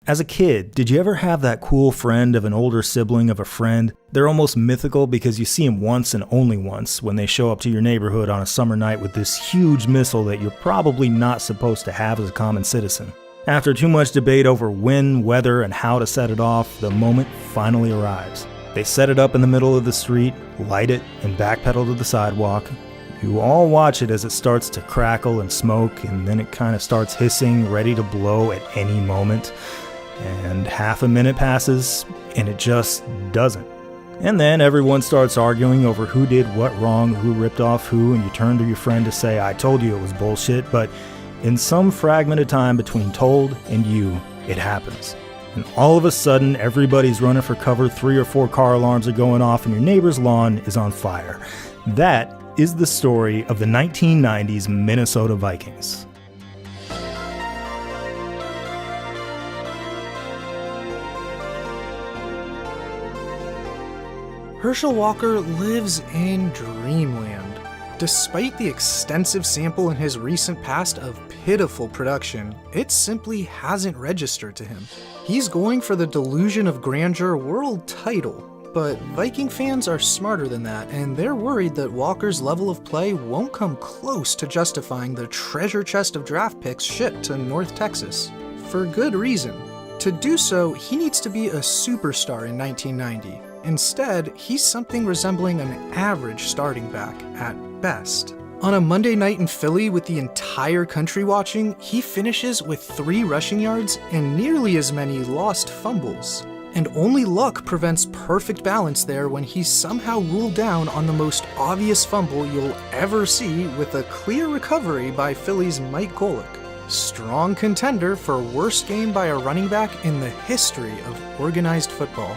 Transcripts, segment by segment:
As a kid, did you ever have that cool friend of an older sibling of a friend? They're almost mythical because you see them once and only once when they show up to your neighborhood on a summer night with this huge missile that you're probably not supposed to have as a common citizen. After too much debate over when, whether, and how to set it off, the moment finally arrives. They set it up in the middle of the street, light it, and backpedal to the sidewalk. You all watch it as it starts to crackle and smoke, and then it kind of starts hissing, ready to blow at any moment. And half a minute passes, and it just doesn't. And then everyone starts arguing over who did what wrong, who ripped off who, and you turn to your friend to say, I told you it was bullshit, but in some fragment of time between told and you, it happens. And all of a sudden, everybody's running for cover, 3 or 4 car alarms are going off, and your neighbor's lawn is on fire. That is the story of the 1990s Minnesota Vikings. Herschel Walker lives in dreamland. Despite the extensive sample in his recent past of pitiful production, it simply hasn't registered to him. He's going for the Delusion of Grandeur world title, but Viking fans are smarter than that, and they're worried that Walker's level of play won't come close to justifying the treasure chest of draft picks shipped to North Texas. For good reason. To do so, he needs to be a superstar in 1990. Instead, he's something resembling an average starting back at best. On a Monday night in Philly with the entire country watching, he finishes with 3 rushing yards and nearly as many lost fumbles. And only luck prevents perfect balance there when he's somehow ruled down on the most obvious fumble you'll ever see with a clear recovery by Philly's Mike Golick. Strong contender for worst game by a running back in the history of organized football.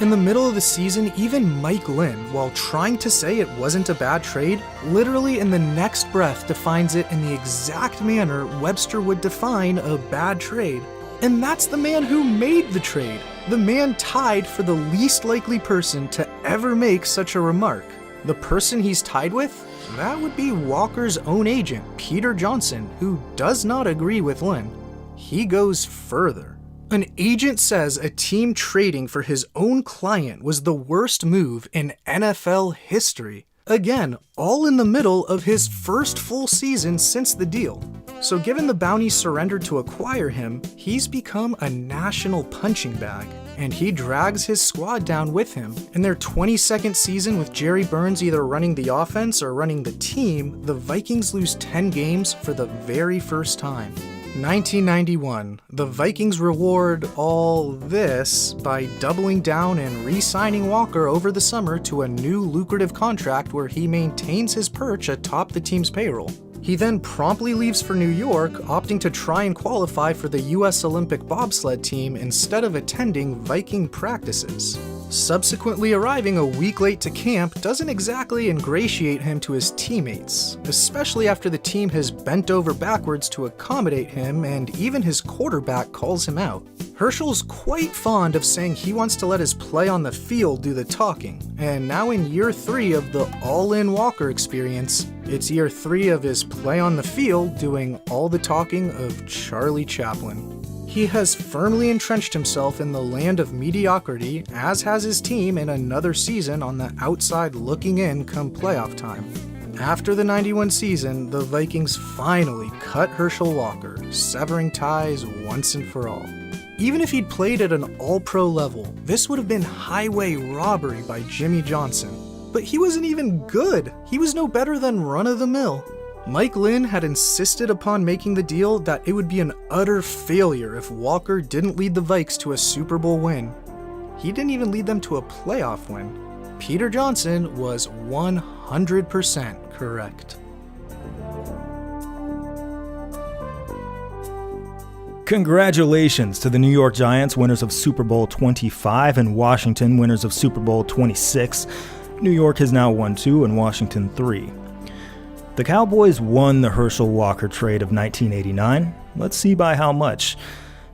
In the middle of the season, even Mike Lynn, while trying to say it wasn't a bad trade, literally in the next breath defines it in the exact manner Webster would define a bad trade. And that's the man who made the trade, the man tied for the least likely person to ever make such a remark. The person he's tied with? That would be Walker's own agent, Peter Johnson, who does not agree with Lynn. He goes further. An agent says a team trading for his own client was the worst move in NFL history. Again, all in the middle of his first full season since the deal. So given the bounty surrendered to acquire him, he's become a national punching bag. And he drags his squad down with him. In their 22nd season with Jerry Burns either running the offense or running the team, the Vikings lose 10 games for the very first time. 1991, the Vikings reward all this by doubling down and re-signing Walker over the summer to a new lucrative contract where he maintains his perch atop the team's payroll. He then promptly leaves for New York, opting to try and qualify for the U.S. Olympic bobsled team instead of attending Viking practices. Subsequently arriving a week late to camp doesn't exactly ingratiate him to his teammates, especially after the team has bent over backwards to accommodate him and even his quarterback calls him out. Herschel's quite fond of saying he wants to let his play on the field do the talking, and now in year 3 of the all-in Walker experience, it's year 3 of his play on the field doing all the talking of Charlie Chaplin. He has firmly entrenched himself in the land of mediocrity, as has his team in another season on the outside looking in come playoff time. After the 91 season, the Vikings finally cut Herschel Walker, severing ties once and for all. Even if he'd played at an all-pro level, this would have been highway robbery by Jimmy Johnson. But he wasn't even good. He was no better than run-of-the-mill. Mike Lynn had insisted upon making the deal that it would be an utter failure if Walker didn't lead the Vikes to a Super Bowl win. He didn't even lead them to a playoff win. Peter Johnson was 100% correct. Congratulations to the New York Giants, winners of Super Bowl 25, and Washington, winners of Super Bowl 26. New York has now won 2 and Washington 3. The Cowboys won the Herschel Walker trade of 1989. Let's see by how much.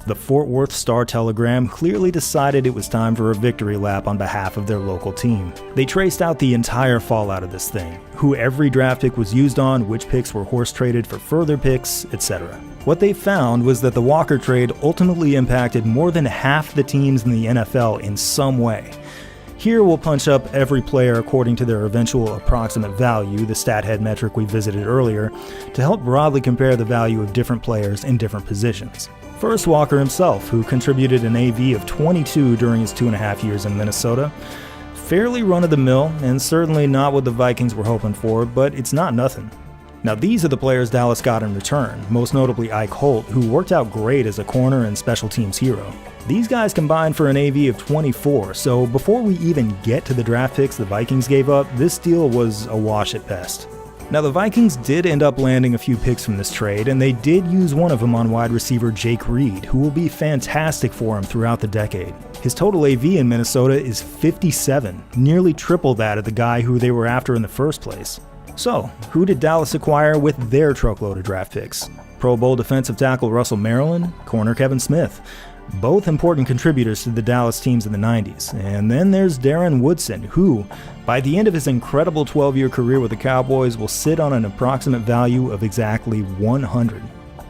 The Fort Worth Star-Telegram clearly decided it was time for a victory lap on behalf of their local team. They traced out the entire fallout of this thing, who every draft pick was used on, which picks were horse traded for further picks, etc. What they found was that the Walker trade ultimately impacted more than half the teams in the NFL in some way. Here we'll punch up every player according to their eventual approximate value, the StatHead metric we visited earlier, to help broadly compare the value of different players in different positions. First, Walker himself, who contributed an AV of 22 during his 2.5 years in Minnesota. Fairly run-of-the-mill, and certainly not what the Vikings were hoping for, but it's not nothing. Now these are the players Dallas got in return, most notably Ike Holt, who worked out great as a corner and special teams hero. These guys combined for an AV of 24, so before we even get to the draft picks the Vikings gave up, this deal was a wash at best. Now the Vikings did end up landing a few picks from this trade, and they did use one of them on wide receiver Jake Reed, who will be fantastic for him throughout the decade. His total AV in Minnesota is 57, nearly triple that of the guy who they were after in the first place. So, who did Dallas acquire with their truckload of draft picks? Pro Bowl defensive tackle Russell Maryland, corner Kevin Smith. Both important contributors to the Dallas teams in the 90s. And then there's Darren Woodson, who, by the end of his incredible 12-year career with the Cowboys, will sit on an approximate value of exactly 100.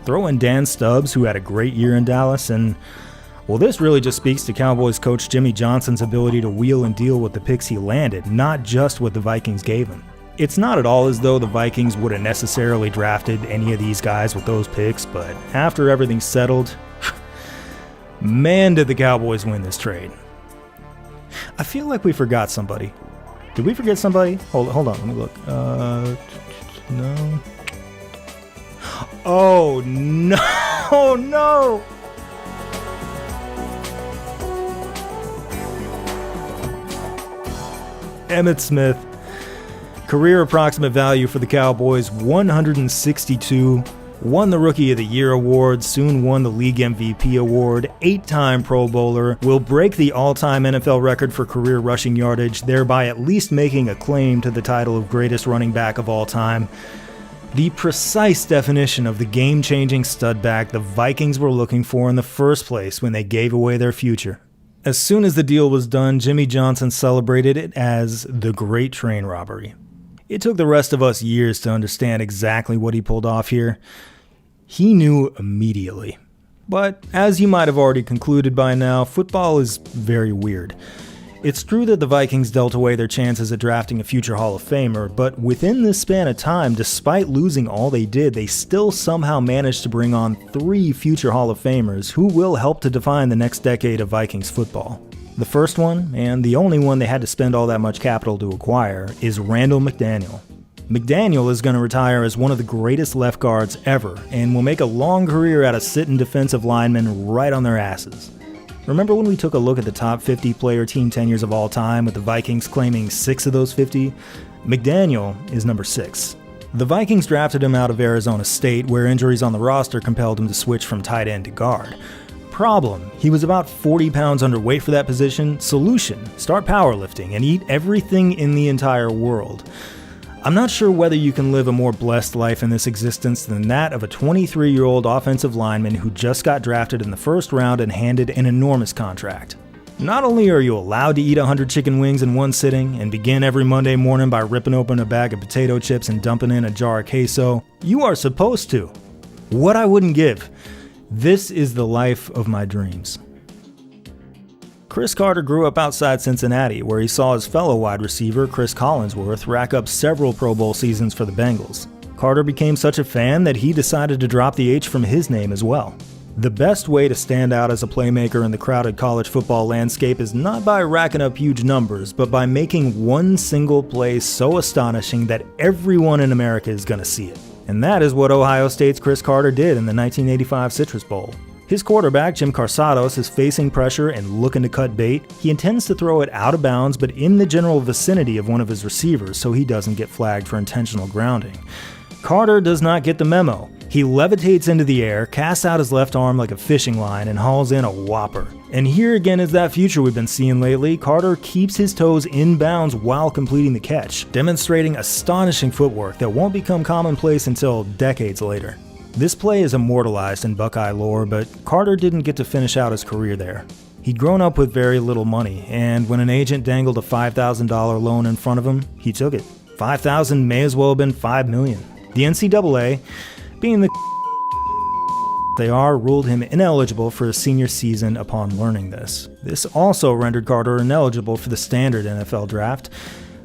Throw in Dan Stubbs, who had a great year in Dallas, and well, this really just speaks to Cowboys coach Jimmy Johnson's ability to wheel and deal with the picks he landed, not just what the Vikings gave him. It's not at all as though the Vikings would have necessarily drafted any of these guys with those picks, but after everything's settled, man, did the Cowboys win this trade. I feel like we forgot somebody. Did we forget somebody? Hold on, let me look. No. Oh, no, no! Emmitt Smith. Career approximate value for the Cowboys, 162. Won the Rookie of the Year award, soon won the League MVP award, 8-time Pro Bowler, will break the all-time NFL record for career rushing yardage, thereby at least making a claim to the title of greatest running back of all time. The precise definition of the game-changing studback the Vikings were looking for in the first place when they gave away their future. As soon as the deal was done, Jimmy Johnson celebrated it as the Great Train Robbery. It took the rest of us years to understand exactly what he pulled off here. He knew immediately. But as you might have already concluded by now, football is very weird. It's true that the Vikings dealt away their chances at drafting a future Hall of Famer, but within this span of time, despite losing all they did, they still somehow managed to bring on 3 future Hall of Famers who will help to define the next decade of Vikings football. The first one, and the only one they had to spend all that much capital to acquire, is Randall McDaniel. McDaniel is going to retire as one of the greatest left guards ever, and will make a long career out of sitting defensive linemen right on their asses. Remember when we took a look at the top 50 player team tenures of all time, with the Vikings claiming 6 of those 50? McDaniel is number 6. The Vikings drafted him out of Arizona State, where injuries on the roster compelled him to switch from tight end to guard. Problem: he was about 40 pounds underweight for that position. Solution: start powerlifting and eat everything in the entire world. I'm not sure whether you can live a more blessed life in this existence than that of a 23-year-old offensive lineman who just got drafted in the first round and handed an enormous contract. Not only are you allowed to eat 100 chicken wings in one sitting and begin every Monday morning by ripping open a bag of potato chips and dumping in a jar of queso, you are supposed to. What I wouldn't give. This is the life of my dreams. Chris Carter grew up outside Cincinnati, where he saw his fellow wide receiver, Chris Collinsworth, rack up several Pro Bowl seasons for the Bengals. Carter became such a fan that he decided to drop the H from his name as well. The best way to stand out as a playmaker in the crowded college football landscape is not by racking up huge numbers, but by making one single play so astonishing that everyone in America is going to see it. And that is what Ohio State's Chris Carter did in the 1985 Citrus Bowl. His quarterback, Jim Carsados, is facing pressure and looking to cut bait. He intends to throw it out of bounds, but in the general vicinity of one of his receivers so he doesn't get flagged for intentional grounding. Carter does not get the memo. He levitates into the air, casts out his left arm like a fishing line, and hauls in a whopper. And here again is that future we've been seeing lately. Carter keeps his toes in bounds while completing the catch, demonstrating astonishing footwork that won't become commonplace until decades later. This play is immortalized in Buckeye lore, but Carter didn't get to finish out his career there. He'd grown up with very little money, and when an agent dangled a $5,000 loan in front of him, he took it. $5,000 may as well have been $5 million. The NCAA, being the they are, ruled him ineligible for his senior season upon learning this. This also rendered Carter ineligible for the standard NFL draft.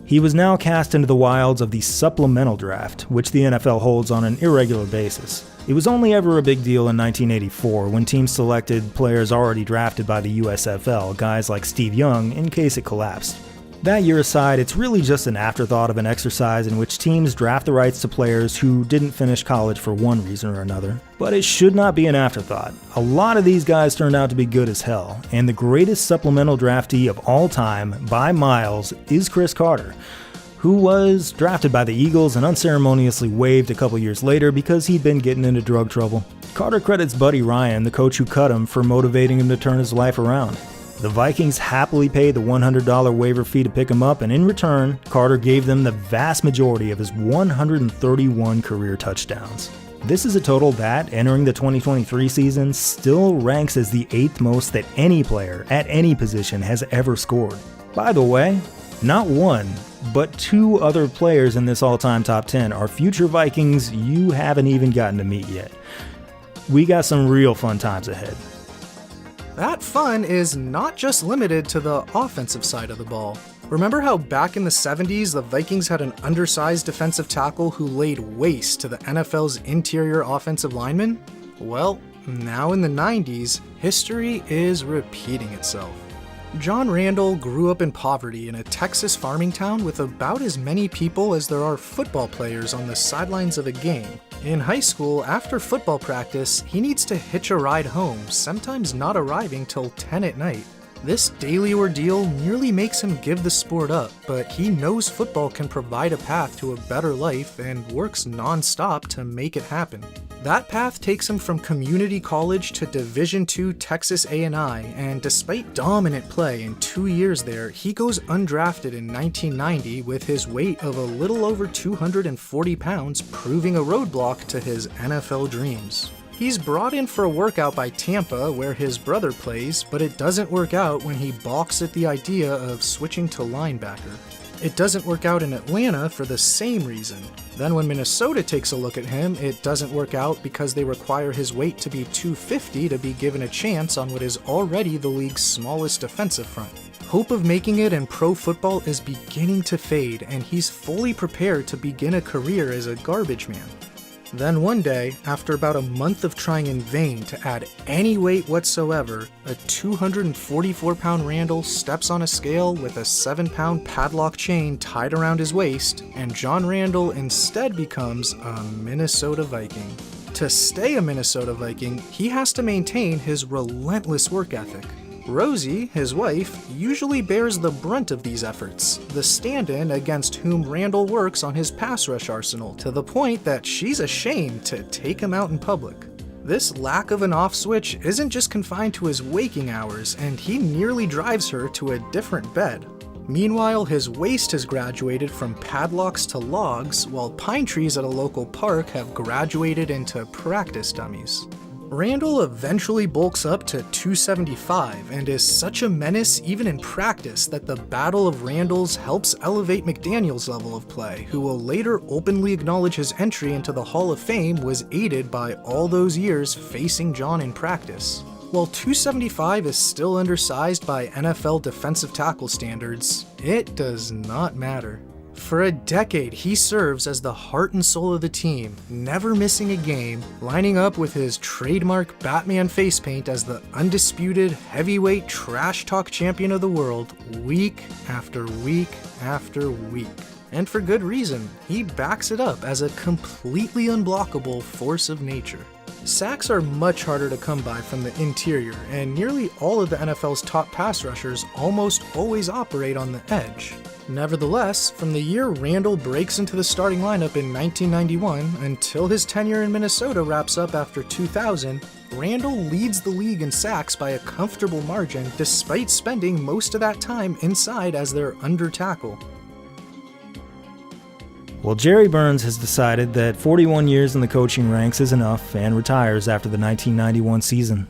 He was now cast into the wilds of the supplemental draft, which the NFL holds on an irregular basis. It was only ever a big deal in 1984 when teams selected players already drafted by the USFL, guys like Steve Young, in case it collapsed. That year aside, it's really just an afterthought of an exercise in which teams draft the rights to players who didn't finish college for one reason or another. But it should not be an afterthought. A lot of these guys turned out to be good as hell, and the greatest supplemental draftee of all time, by miles, is Chris Carter, who was drafted by the Eagles and unceremoniously waived a couple years later because he'd been getting into drug trouble. Carter credits Buddy Ryan, the coach who cut him, for motivating him to turn his life around. The Vikings happily paid the $100 waiver fee to pick him up, and in return, Carter gave them the vast majority of his 131 career touchdowns. This is a total that, entering the 2023 season, still ranks as the 8th most that any player at any position has ever scored. By the way, not one, but 2 other players in this all-time top 10 are future Vikings you haven't even gotten to meet yet. We got some real fun times ahead. That fun is not just limited to the offensive side of the ball. Remember how back in the 70s the Vikings had an undersized defensive tackle who laid waste to the NFL's interior offensive linemen? Well, now in the 90s, history is repeating itself. John Randall grew up in poverty in a Texas farming town with about as many people as there are football players on the sidelines of a game. In high school, after football practice, he needs to hitch a ride home, sometimes not arriving till 10 at night. This daily ordeal nearly makes him give the sport up, but he knows football can provide a path to a better life and works non-stop to make it happen. That path takes him from community college to Division II Texas A&I, and despite dominant play in 2 years there, he goes undrafted in 1990 with his weight of a little over 240 pounds proving a roadblock to his NFL dreams. He's brought in for a workout by Tampa, where his brother plays, but it doesn't work out when he balks at the idea of switching to linebacker. It doesn't work out in Atlanta for the same reason. Then when Minnesota takes a look at him, it doesn't work out because they require his weight to be 250 to be given a chance on what is already the league's smallest defensive front. Hope of making it in pro football is beginning to fade, and he's fully prepared to begin a career as a garbage man. Then one day, after about a month of trying in vain to add any weight whatsoever, a 244-pound Randall steps on a scale with a 7-pound padlock chain tied around his waist, and John Randall instead becomes a Minnesota Viking. To stay a Minnesota Viking, he has to maintain his relentless work ethic. Rosie, his wife, usually bears the brunt of these efforts, the stand-in against whom Randall works on his pass rush arsenal, to the point that she's ashamed to take him out in public. This lack of an off switch isn't just confined to his waking hours, and he nearly drives her to a different bed. Meanwhile, his waist has graduated from padlocks to logs, while pine trees at a local park have graduated into practice dummies. Randall eventually bulks up to 275 and is such a menace even in practice that the Battle of Randalls helps elevate McDaniel's level of play, who will later openly acknowledge his entry into the Hall of Fame was aided by all those years facing John in practice. While 275 is still undersized by NFL defensive tackle standards, it does not matter. For a decade, he serves as the heart and soul of the team, never missing a game, lining up with his trademark Batman face paint as the undisputed heavyweight trash talk champion of the world, week after week after week. And for good reason, he backs it up as a completely unblockable force of nature. Sacks are much harder to come by from the interior, and nearly all of the NFL's top pass rushers almost always operate on the edge. Nevertheless, from the year Randall breaks into the starting lineup in 1991 until his tenure in Minnesota wraps up after 2000, Randall leads the league in sacks by a comfortable margin despite spending most of that time inside as their under tackle. Well, Jerry Burns has decided that 41 years in the coaching ranks is enough and retires after the 1991 season.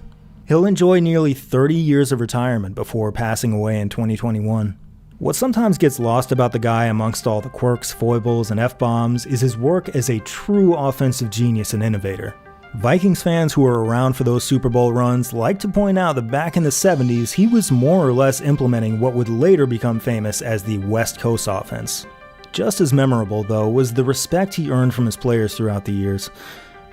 He'll enjoy nearly 30 years of retirement before passing away in 2021. What sometimes gets lost about the guy amongst all the quirks, foibles, and F-bombs is his work as a true offensive genius and innovator. Vikings fans who were around for those Super Bowl runs like to point out that back in the 70s, he was more or less implementing what would later become famous as the West Coast offense. Just as memorable, though, was the respect he earned from his players throughout the years.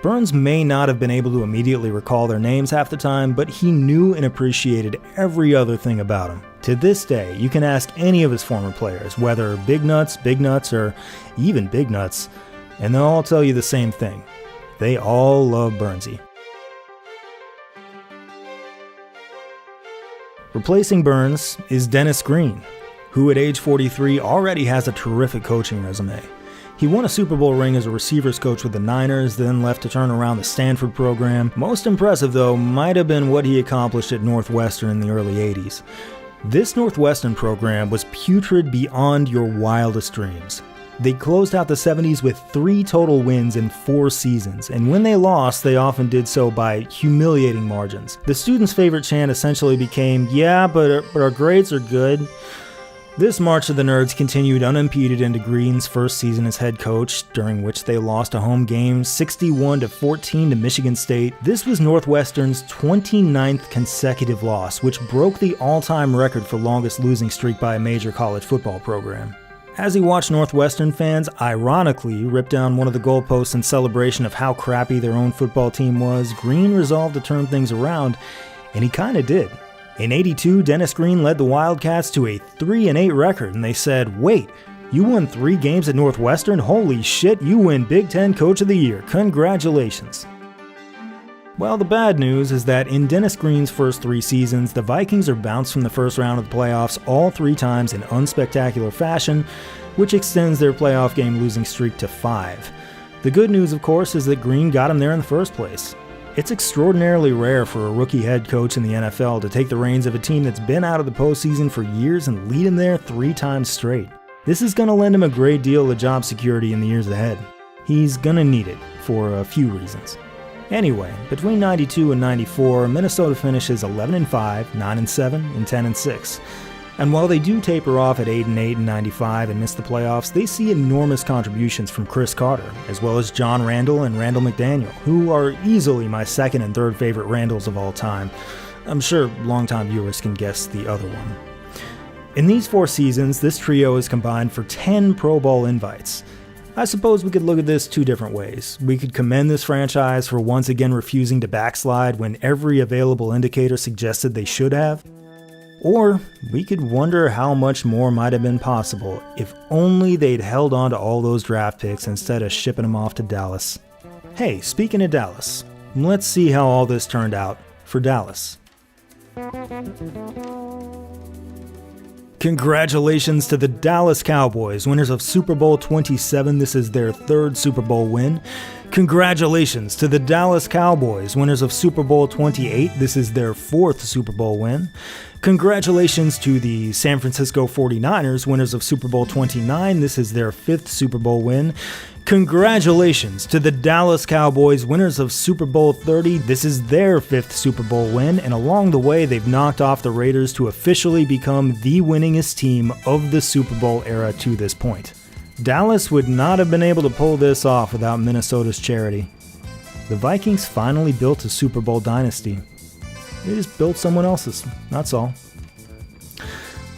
Burns may not have been able to immediately recall their names half the time, but he knew and appreciated every other thing about them. To this day, you can ask any of his former players, whether big nuts, or even big nuts, and they'll all tell you the same thing. They all love Burnsy. Replacing Burns is Dennis Green, who at age 43 already has a terrific coaching resume. He won a Super Bowl ring as a receivers coach with the Niners, then left to turn around the Stanford program. Most impressive, though, might have been what he accomplished at Northwestern in the early 80s. This Northwestern program was putrid beyond your wildest dreams. They closed out the 70s with 3 total wins in 4 seasons, and when they lost, they often did so by humiliating margins. The students' favorite chant essentially became, "Yeah, but our grades are good." This march of the nerds continued unimpeded into Green's first season as head coach, during which they lost a home game 61-14 to Michigan State. This was Northwestern's 29th consecutive loss, which broke the all-time record for longest losing streak by a major college football program. As he watched Northwestern fans ironically rip down one of the goalposts in celebration of how crappy their own football team was, Green resolved to turn things around, and he kinda did. In '82, Dennis Green led the Wildcats to a 3-8 record, and they said, "Wait, you won 3 games at Northwestern? Holy shit, you win Big Ten Coach of the Year. Congratulations." Well, the bad news is that in Dennis Green's first 3 seasons, the Vikings are bounced from the first round of the playoffs all 3 times in unspectacular fashion, which extends their playoff game losing streak to 5. The good news, of course, is that Green got him there in the first place. It's extraordinarily rare for a rookie head coach in the NFL to take the reins of a team that's been out of the postseason for years and lead him there 3 times straight. This is going to lend him a great deal of job security in the years ahead. He's going to need it for a few reasons. Anyway, between 92 and 94, Minnesota finishes 11-5, 9-7, and 10-6. And while they do taper off at 8-8 in 95 and miss the playoffs, they see enormous contributions from Chris Carter, as well as John Randall and Randall McDaniel, who are easily my second and third favorite Randalls of all time. I'm sure longtime viewers can guess the other one. In these 4 seasons, this trio is combined for 10 Pro Bowl invites. I suppose we could look at this 2 different ways. We could commend this franchise for once again refusing to backslide when every available indicator suggested they should have. Or we could wonder how much more might have been possible if only they'd held on to all those draft picks instead of shipping them off to Dallas. Hey, speaking of Dallas, let's see how all this turned out for Dallas. Congratulations to the Dallas Cowboys, winners of Super Bowl 27. This is their 3rd Super Bowl win. Congratulations to the Dallas Cowboys, winners of Super Bowl 28. This is their 4th Super Bowl win. Congratulations to the San Francisco 49ers, winners of Super Bowl 29. This is their 5th Super Bowl win. Congratulations to the Dallas Cowboys, winners of Super Bowl 30. This is their 5th Super Bowl win, and along the way, they've knocked off the Raiders to officially become the winningest team of the Super Bowl era to this point. Dallas would not have been able to pull this off without Minnesota's charity. The Vikings finally built a Super Bowl dynasty. They just built someone else's, that's all.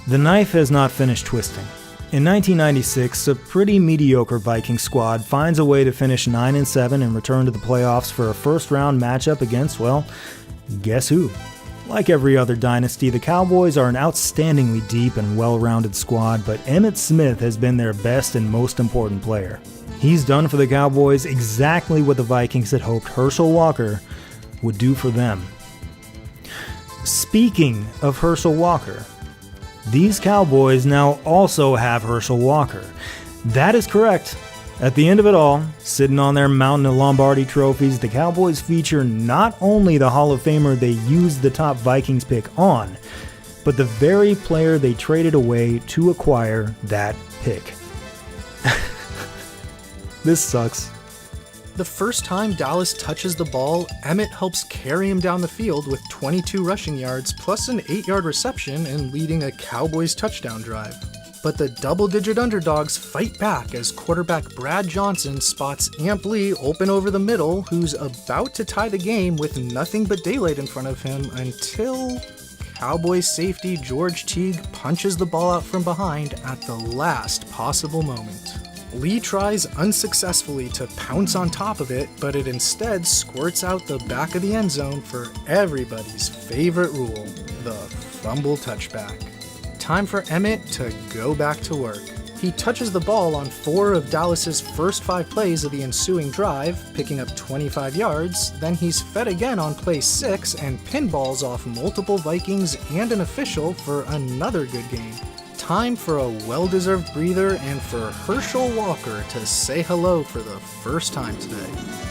The knife has not finished twisting. In 1996, a pretty mediocre Vikings squad finds a way to finish 9-7 and return to the playoffs for a first-round matchup against, well, guess who? Like every other dynasty, the Cowboys are an outstandingly deep and well-rounded squad, but Emmitt Smith has been their best and most important player. He's done for the Cowboys exactly what the Vikings had hoped Herschel Walker would do for them. Speaking of Herschel Walker, these Cowboys now also have Herschel Walker. That is correct. At the end of it all, sitting on their mountain of Lombardi trophies, the Cowboys feature not only the Hall of Famer they used the top Vikings pick on, but the very player they traded away to acquire that pick. This sucks. The first time Dallas touches the ball, Emmett helps carry him down the field with 22 rushing yards plus an 8-yard reception and leading a Cowboys touchdown drive. But the double-digit underdogs fight back as quarterback Brad Johnson spots Amp Lee open over the middle, who's about to tie the game with nothing but daylight in front of him until Cowboys safety George Teague punches the ball out from behind at the last possible moment. Lee tries unsuccessfully to pounce on top of it, but it instead squirts out the back of the end zone for everybody's favorite rule, the fumble touchback. Time for Emmett to go back to work. He touches the ball on 4 of Dallas's first 5 plays of the ensuing drive, picking up 25 yards, then he's fed again on play 6 and pinballs off multiple Vikings and an official for another good game. Time for a well-deserved breather and for Herschel Walker to say hello for the first time today.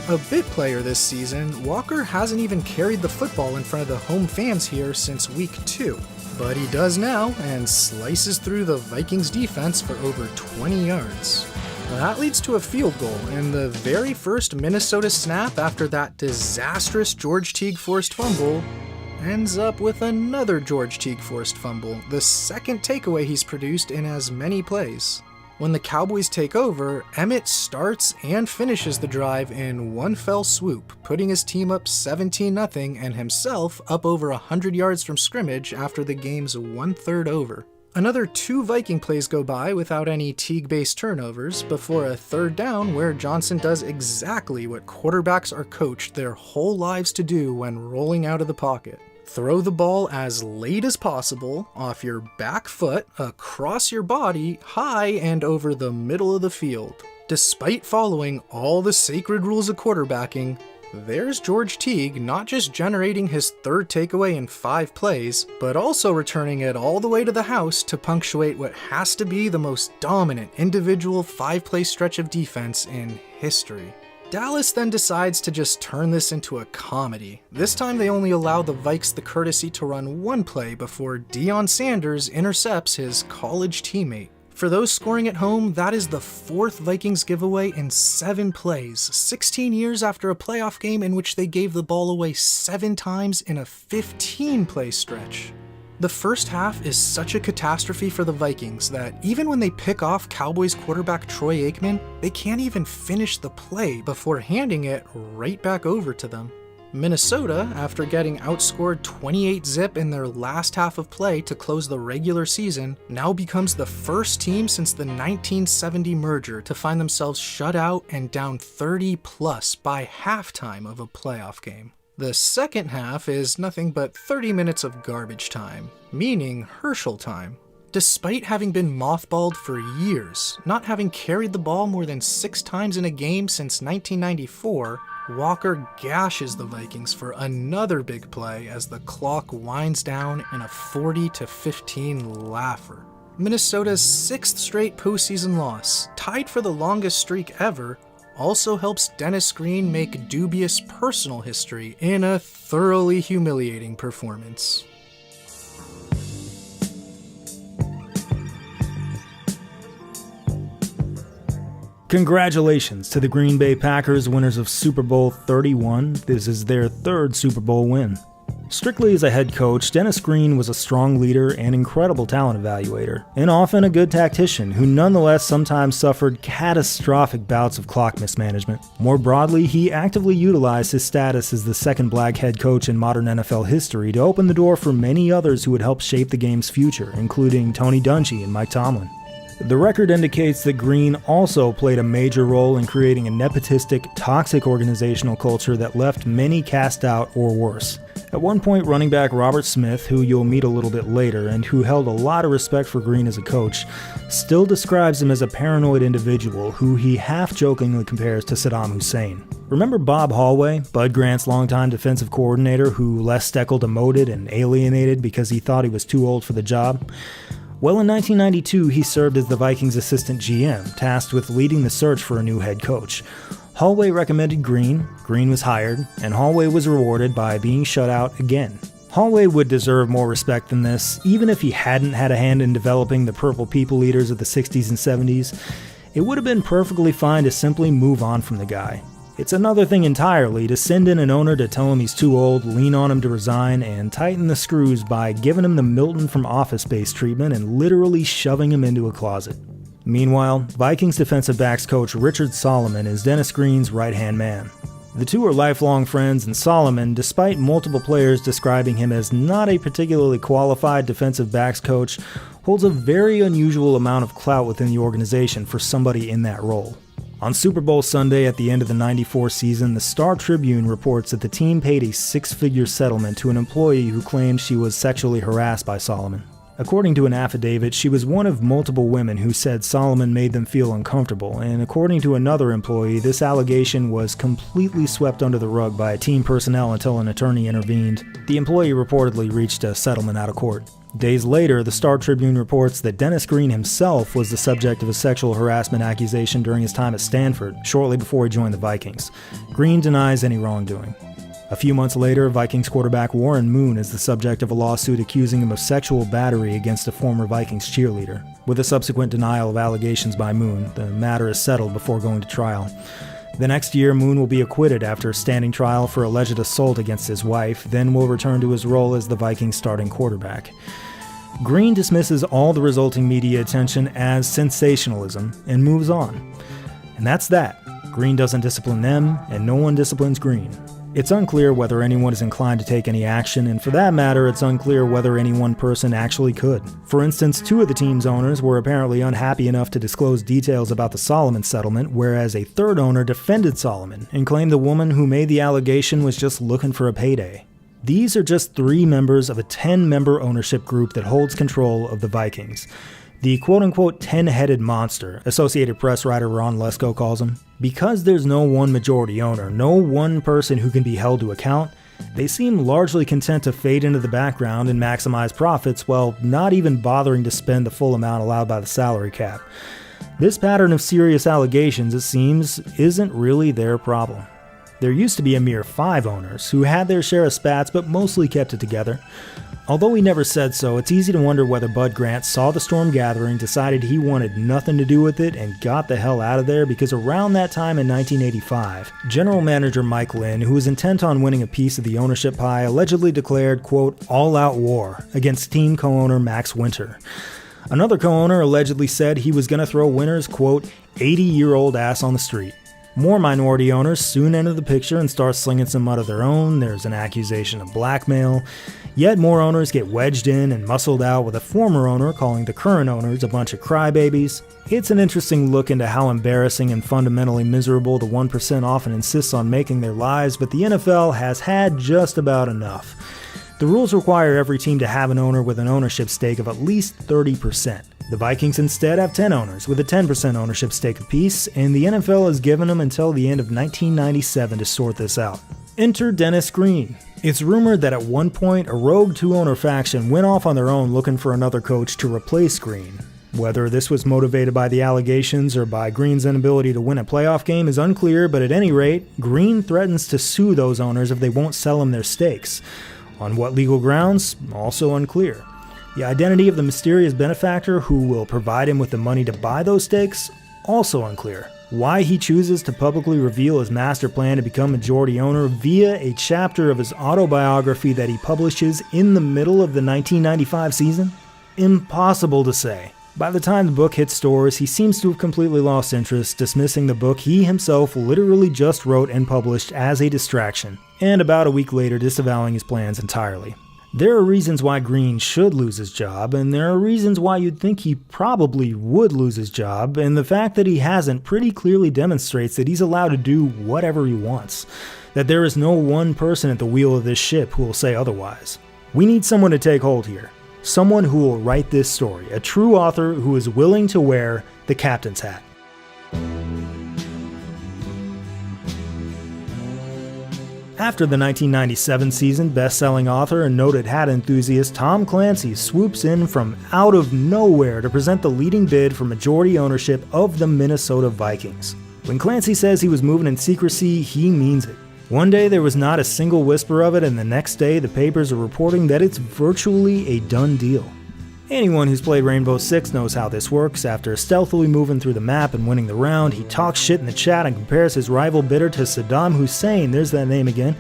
A bit player this season, Walker hasn't even carried the football in front of the home fans here since week 2. But he does now and slices through the Vikings defense for over 20 yards. That leads to a field goal, and the very first Minnesota snap after that disastrous George Teague forced fumble ends up with another George Teague forced fumble, the second takeaway he's produced in as many plays. When the Cowboys take over, Emmett starts and finishes the drive in one fell swoop, putting his team up 17-0 and himself up over 100 yards from scrimmage after the game's 1/3 over. Another 2 Viking plays go by without any Teague-based turnovers before a 3rd down where Johnson does exactly what quarterbacks are coached their whole lives to do when rolling out of the pocket. Throw the ball as late as possible, off your back foot, across your body, high and over the middle of the field. Despite following all the sacred rules of quarterbacking, there's George Teague not just generating his 3rd takeaway in 5 plays, but also returning it all the way to the house to punctuate what has to be the most dominant individual 5-play stretch of defense in history. Dallas then decides to just turn this into a comedy. This time they only allow the Vikes the courtesy to run 1 play before Deion Sanders intercepts his college teammate. For those scoring at home, that is the 4th Vikings giveaway in 7 plays, 16 years after a playoff game in which they gave the ball away 7 times in a 15-play stretch. The first half is such a catastrophe for the Vikings that even when they pick off Cowboys quarterback Troy Aikman, they can't even finish the play before handing it right back over to them. Minnesota, after getting outscored 28-0 in their last half of play to close the regular season, now becomes the first team since the 1970 merger to find themselves shut out and down 30+ by halftime of a playoff game. The second half is nothing but 30 minutes of garbage time, meaning Herschel time. Despite having been mothballed for years, not having carried the ball more than 6 times in a game since 1994, Walker gashes the Vikings for another big play as the clock winds down in a 40-15 laugher. Minnesota's 6th straight postseason loss, tied for the longest streak ever, also helps Dennis Green make dubious personal history in a thoroughly humiliating performance. Congratulations to the Green Bay Packers, winners of Super Bowl 31. This is their 3rd Super Bowl win. Strictly as a head coach, Dennis Green was a strong leader and incredible talent evaluator, and often a good tactician who nonetheless sometimes suffered catastrophic bouts of clock mismanagement. More broadly, he actively utilized his status as the 2nd black head coach in modern NFL history to open the door for many others who would help shape the game's future, including Tony Dungy and Mike Tomlin. The record indicates that Green also played a major role in creating a nepotistic, toxic organizational culture that left many cast out or worse. At one point, running back Robert Smith, who you'll meet a little bit later and who held a lot of respect for Green as a coach, still describes him as a paranoid individual who he half-jokingly compares to Saddam Hussein. Remember Bob Hallway, Bud Grant's longtime defensive coordinator who Les Steckel demoted and alienated because he thought he was too old for the job? Well, in 1992, he served as the Vikings' assistant GM, tasked with leading the search for a new head coach. Hallway recommended Green was hired, and Hallway was rewarded by being shut out again. Hallway would deserve more respect than this, even if he hadn't had a hand in developing the Purple People Eaters of the 60s and 70s. It would have been perfectly fine to simply move on from the guy. It's another thing entirely to send in an owner to tell him he's too old, lean on him to resign, and tighten the screws by giving him the Milton from Office Space treatment and literally shoving him into a closet. Meanwhile, Vikings defensive backs coach Richard Solomon is Dennis Green's right-hand man. The two are lifelong friends, and Solomon, despite multiple players describing him as not a particularly qualified defensive backs coach, holds a very unusual amount of clout within the organization for somebody in that role. On Super Bowl Sunday at the end of the '94 season, the Star Tribune reports that the team paid a six-figure settlement to an employee who claimed she was sexually harassed by Solomon. According to an affidavit, she was one of multiple women who said Solomon made them feel uncomfortable, and according to another employee, this allegation was completely swept under the rug by team personnel until an attorney intervened. The employee reportedly reached a settlement out of court. Days later, the Star Tribune reports that Dennis Green himself was the subject of a sexual harassment accusation during his time at Stanford, shortly before he joined the Vikings. Green denies any wrongdoing. A few months later, Vikings quarterback Warren Moon is the subject of a lawsuit accusing him of sexual battery against a former Vikings cheerleader. With a subsequent denial of allegations by Moon, the matter is settled before going to trial. The next year, Moon will be acquitted after a standing trial for alleged assault against his wife, then will return to his role as the Vikings starting quarterback. Green dismisses all the resulting media attention as sensationalism and moves on. And that's that. Green doesn't discipline them, and no one disciplines Green. It's unclear whether anyone is inclined to take any action, and for that matter, it's unclear whether any one person actually could. For instance, two of the team's owners were apparently unhappy enough to disclose details about the Solomon settlement, whereas a third owner defended Solomon and claimed the woman who made the allegation was just looking for a payday. These are just 3 members of a 10-member ownership group that holds control of the Vikings. The quote-unquote 10-headed monster, Associated Press writer Ron Lesko calls him. Because there's no one majority owner, no one person who can be held to account, they seem largely content to fade into the background and maximize profits while not even bothering to spend the full amount allowed by the salary cap. This pattern of serious allegations, it seems, isn't really their problem. There used to be a mere 5 owners who had their share of spats but mostly kept it together. Although he never said so, it's easy to wonder whether Bud Grant saw the storm gathering, decided he wanted nothing to do with it, and got the hell out of there, because around that time in 1985, General Manager Mike Lynn, who was intent on winning a piece of the ownership pie, allegedly declared, quote, all-out war against team co-owner Max Winter. Another co-owner allegedly said he was going to throw Winter's, quote, 80-year-old ass on the street. More minority owners soon enter the picture and start slinging some mud of their own. There's an accusation of blackmail. Yet more owners get wedged in and muscled out, with a former owner calling the current owners a bunch of crybabies. It's an interesting look into how embarrassing and fundamentally miserable the 1% often insists on making their lives, but the NFL has had just about enough. The rules require every team to have an owner with an ownership stake of at least 30%. The Vikings instead have 10 owners with a 10% ownership stake apiece, and the NFL has given them until the end of 1997 to sort this out. Enter Dennis Green. It's rumored that at one point a rogue 2-owner faction went off on their own looking for another coach to replace Green. Whether this was motivated by the allegations or by Green's inability to win a playoff game is unclear, but at any rate, Green threatens to sue those owners if they won't sell him their stakes. On what legal grounds? Also unclear. The identity of the mysterious benefactor who will provide him with the money to buy those stakes? Also unclear. Why he chooses to publicly reveal his master plan to become majority owner via a chapter of his autobiography that he publishes in the middle of the 1995 season? Impossible to say. By the time the book hits stores, he seems to have completely lost interest, dismissing the book he himself literally just wrote and published as a distraction, and about a week later disavowing his plans entirely. There are reasons why Green should lose his job, and there are reasons why you'd think he probably would lose his job, and the fact that he hasn't pretty clearly demonstrates that he's allowed to do whatever he wants, that there is no one person at the wheel of this ship who will say otherwise. We need someone to take hold here, someone who will write this story, a true author who is willing to wear the captain's hat. After the 1997 season, best-selling author and noted hat enthusiast Tom Clancy swoops in from out of nowhere to present the leading bid for majority ownership of the Minnesota Vikings. When Clancy says he was moving in secrecy, he means it. One day there was not a single whisper of it, and the next day the papers are reporting that it's virtually a done deal. Anyone who's played Rainbow Six knows how this works. After stealthily moving through the map and winning the round, he talks shit in the chat and compares his rival bidder to Saddam Hussein. There's that name again.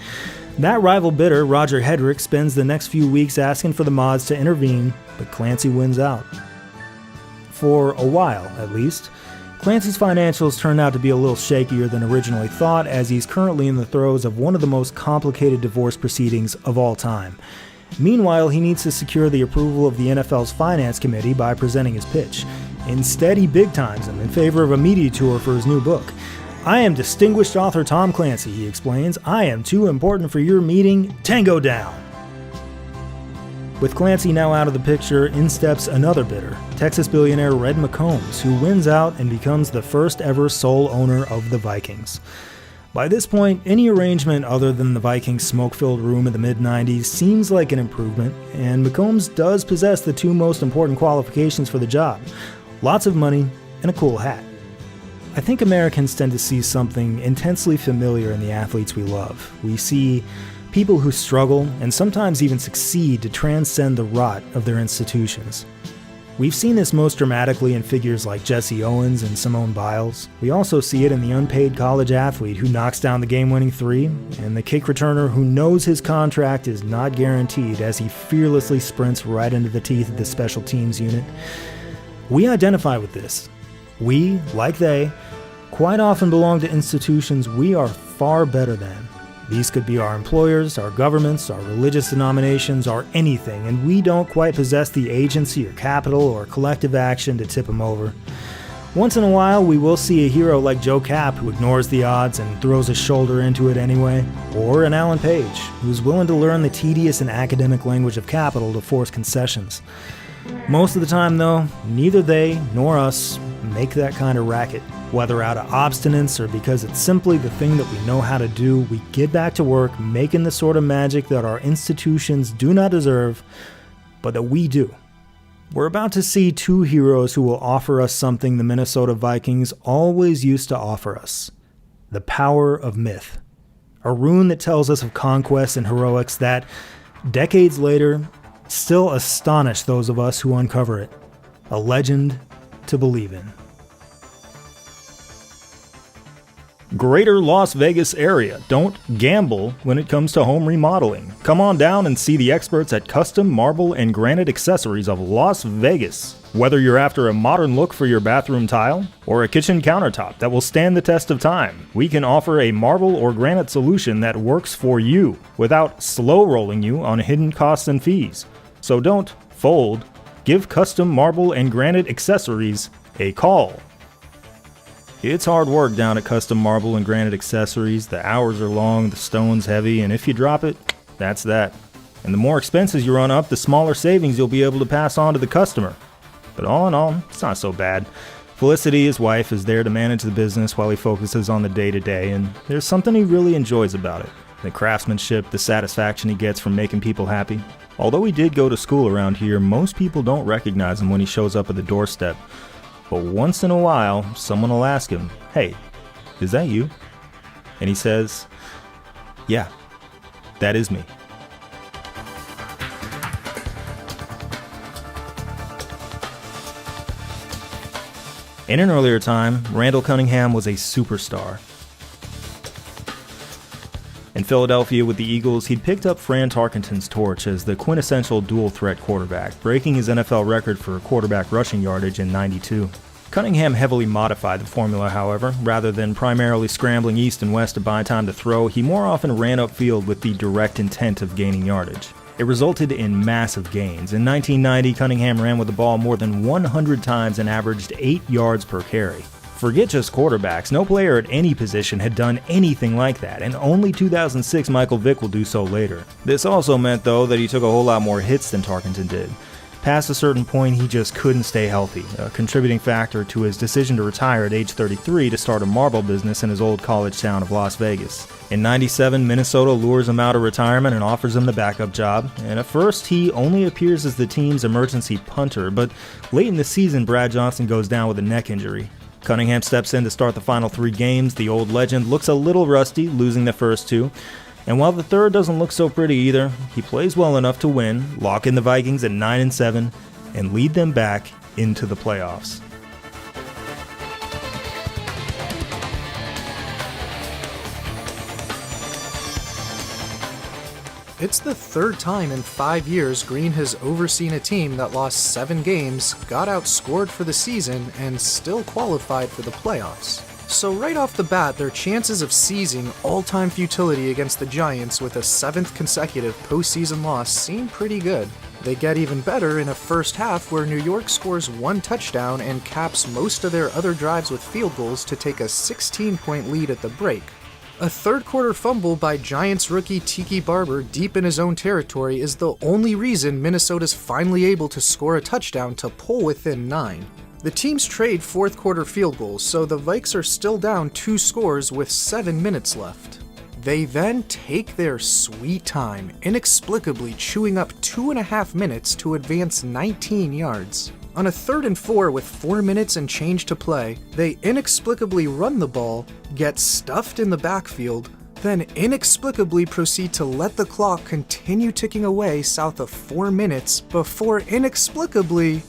That rival bidder, Roger Hedrick, spends the next few weeks asking for the mods to intervene, but Clancy wins out. For a while, at least. Clancy's financials turned out to be a little shakier than originally thought, as he's currently in the throes of one of the most complicated divorce proceedings of all time. Meanwhile, he needs to secure the approval of the NFL's finance committee by presenting his pitch. Instead, he big-times him in favor of a media tour for his new book. "I am distinguished author Tom Clancy," he explains. "I am too important for your meeting. Tango down." With Clancy now out of the picture, in steps another bidder, Texas billionaire Red McCombs, who wins out and becomes the first ever sole owner of the Vikings. By this point, any arrangement other than the Vikings' smoke-filled room in the mid-90s seems like an improvement, and McCombs does possess the two most important qualifications for the job: lots of money and a cool hat. I think Americans tend to see something intensely familiar in the athletes we love. We see people who struggle and sometimes even succeed to transcend the rot of their institutions. We've seen this most dramatically in figures like Jesse Owens and Simone Biles. We also see it in the unpaid college athlete who knocks down the game-winning three, and the kick returner who knows his contract is not guaranteed as he fearlessly sprints right into the teeth of the special teams unit. We identify with this. We, like they, quite often belong to institutions we are far better than. These could be our employers, our governments, our religious denominations, or anything, and we don't quite possess the agency or capital or collective action to tip them over. Once in a while, we will see a hero like Joe Kapp who ignores the odds and throws his shoulder into it anyway, or an Alan Page who's willing to learn the tedious and academic language of capital to force concessions. Most of the time, though, neither they nor us make that kind of racket. Whether out of obstinance or because it's simply the thing that we know how to do, we get back to work making the sort of magic that our institutions do not deserve, but that we do. We're about to see two heroes who will offer us something the Minnesota Vikings always used to offer us: the power of myth. A rune that tells us of conquests and heroics that, decades later, still astonish those of us who uncover it. A legend to believe in. Greater Las Vegas area. Don't gamble when it comes to home remodeling. Come on down and see the experts at Custom Marble and Granite Accessories of Las Vegas. Whether you're after a modern look for your bathroom tile or a kitchen countertop that will stand the test of time, we can offer a marble or granite solution that works for you without slow rolling you on hidden costs and fees. So don't fold. Give Custom Marble and Granite Accessories a call. It's hard work down at Custom Marble and Granite Accessories. The hours are long, the stone's heavy, and if you drop it, that's that. And the more expenses you run up, the smaller savings you'll be able to pass on to the customer. But all in all, it's not so bad. Felicity, his wife, is there to manage the business while he focuses on the day-to-day, and there's something he really enjoys about it. The craftsmanship, the satisfaction he gets from making people happy. Although he did go to school around here, most people don't recognize him when he shows up at the doorstep. But once in a while, someone will ask him, "Hey, is that you?" And he says, "Yeah, that is me." In an earlier time, Randall Cunningham was a superstar. In Philadelphia with the Eagles, he'd picked up Fran Tarkenton's torch as the quintessential dual-threat quarterback, breaking his NFL record for quarterback rushing yardage in '92. Cunningham heavily modified the formula, however. Rather than primarily scrambling east and west to buy time to throw, he more often ran upfield with the direct intent of gaining yardage. It resulted in massive gains. In 1990, Cunningham ran with the ball more than 100 times and averaged 8 yards per carry. Forget just quarterbacks, no player at any position had done anything like that, and only 2006 Michael Vick will do so later. This also meant, though, that he took a whole lot more hits than Tarkenton did. Past a certain point, he just couldn't stay healthy, a contributing factor to his decision to retire at age 33 to start a marble business in his old college town of Las Vegas. In '97, Minnesota lures him out of retirement and offers him the backup job, and at first he only appears as the team's emergency punter, but late in the season Brad Johnson goes down with a neck injury. Cunningham steps in to start the final 3 games. The old legend looks a little rusty, losing the first 2. And while the third doesn't look so pretty either, he plays well enough to win, lock in the Vikings at 9-7, and lead them back into the playoffs. It's the third time in 5 years Green has overseen a team that lost 7 games, got outscored for the season, and still qualified for the playoffs. So right off the bat, their chances of seizing all-time futility against the Giants with a 7th consecutive postseason loss seem pretty good. They get even better in a first half where New York scores 1 touchdown and caps most of their other drives with field goals to take a 16-point lead at the break. A third-quarter fumble by Giants rookie Tiki Barber deep in his own territory is the only reason Minnesota's finally able to score a touchdown to pull within 9. The teams trade fourth-quarter field goals, so the Vikes are still down 2 scores with 7 minutes left. They then take their sweet time, inexplicably chewing up 2.5 minutes to advance 19 yards. On a 3rd and 4 with 4 minutes and change to play, they inexplicably run the ball, get stuffed in the backfield, then inexplicably proceed to let the clock continue ticking away south of 4 minutes before inexplicably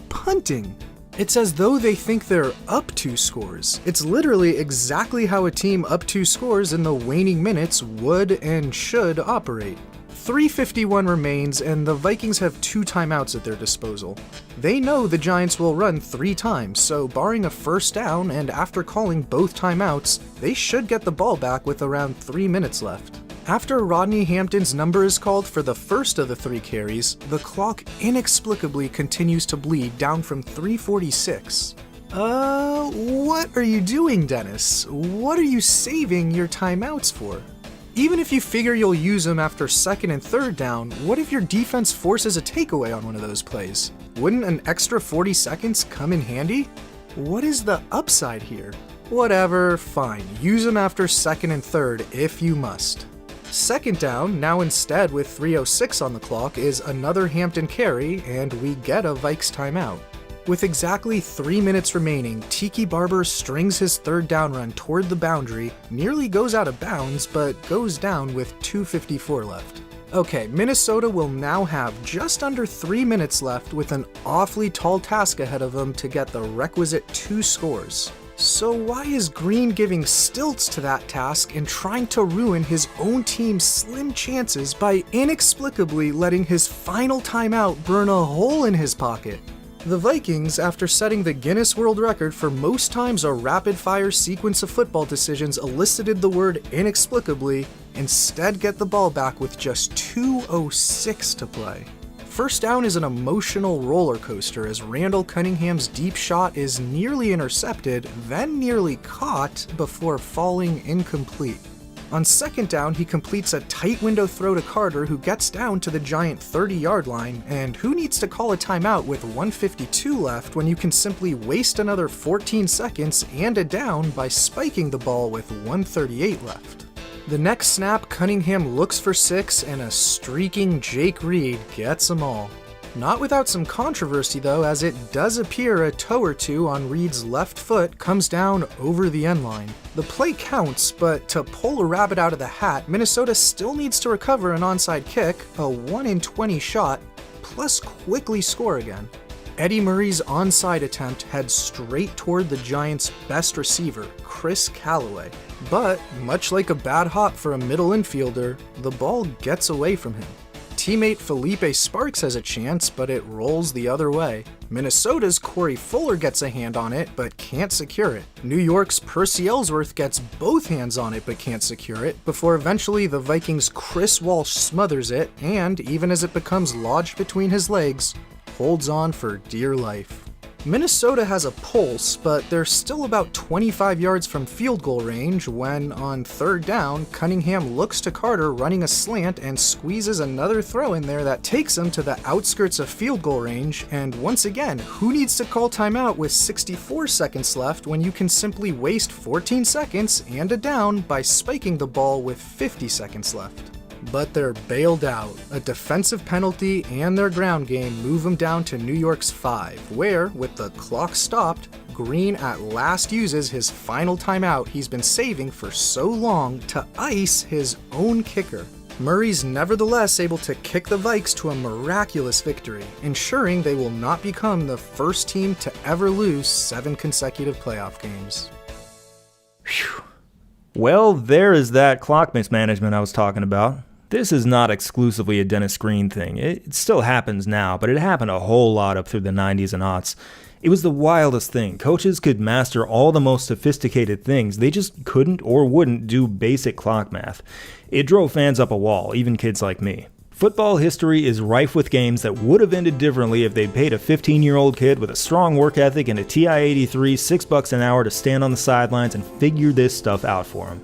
punting. It's as though they think they're up 2 scores. It's literally exactly how a team up 2 scores in the waning minutes would and should operate. 3:51 remains, and the Vikings have 2 timeouts at their disposal. They know the Giants will run 3 times, so barring a first down and after calling both timeouts, they should get the ball back with around 3 minutes left. After Rodney Hampton's number is called for the first of the 3 carries, the clock inexplicably continues to bleed down from 3:46. What are you doing, Dennis? What are you saving your timeouts for? Even if you figure you'll use them after 2nd and 3rd down, what if your defense forces a takeaway on one of those plays? Wouldn't an extra 40 seconds come in handy? What is the upside here? Whatever, fine. Use them after 2nd and 3rd if you must. 2nd down, now instead with 3:06 on the clock, is another Hampton carry, and we get a Vikes timeout. With exactly 3 minutes remaining, Tiki Barber strings his 3rd down run toward the boundary, nearly goes out of bounds, but goes down with 2:54 left. Okay, Minnesota will now have just under 3 minutes left with an awfully tall task ahead of them to get the requisite 2 scores. So why is Green giving stilts to that task and trying to ruin his own team's slim chances by inexplicably letting his final timeout burn a hole in his pocket? The Vikings, after setting the Guinness World Record for most times a rapid-fire sequence of football decisions elicited the word inexplicably, instead get the ball back with just 2:06 to play. First down is an emotional roller coaster as Randall Cunningham's deep shot is nearly intercepted, then nearly caught before falling incomplete. On 2nd down, he completes a tight window throw to Carter, who gets down to the Giant 30-yard line, and who needs to call a timeout with 1:52 left when you can simply waste another 14 seconds and a down by spiking the ball with 1:38 left. The next snap, Cunningham looks for 6, and a streaking Jake Reed gets them all. Not without some controversy though, as it does appear a toe or two on Reed's left foot comes down over the end line. The play counts, but to pull a rabbit out of the hat, Minnesota still needs to recover an onside kick, a 1 in 20 shot, plus quickly score again. Eddie Murray's onside attempt heads straight toward the Giants' best receiver, Chris Callaway. But, much like a bad hop for a middle infielder, the ball gets away from him. Teammate Felipe Sparks has a chance, but it rolls the other way. Minnesota's Corey Fuller gets a hand on it, but can't secure it. New York's Percy Ellsworth gets both hands on it, but can't secure it, before eventually the Vikings' Chris Walsh smothers it, and even as it becomes lodged between his legs, holds on for dear life. Minnesota has a pulse, but they're still about 25 yards from field goal range when, on 3rd down, Cunningham looks to Carter running a slant and squeezes another throw in there that takes him to the outskirts of field goal range, and once again, who needs to call timeout with 64 seconds left when you can simply waste 14 seconds and a down by spiking the ball with 50 seconds left? But they're bailed out. A defensive penalty and their ground game move them down to New York's 5, where, with the clock stopped, Green at last uses his final timeout he's been saving for so long to ice his own kicker. Murray's nevertheless able to kick the Vikes to a miraculous victory, ensuring they will not become the first team to ever lose 7 consecutive playoff games. Whew. Well, there is that clock mismanagement I was talking about. This is not exclusively a Dennis Green thing. It still happens now, but it happened a whole lot up through the 90s and aughts. It was the wildest thing. Coaches could master all the most sophisticated things. They just couldn't or wouldn't do basic clock math. It drove fans up a wall, even kids like me. Football history is rife with games that would have ended differently if they'd paid a 15-year-old kid with a strong work ethic and a TI-83 $6 an hour to stand on the sidelines and figure this stuff out for him.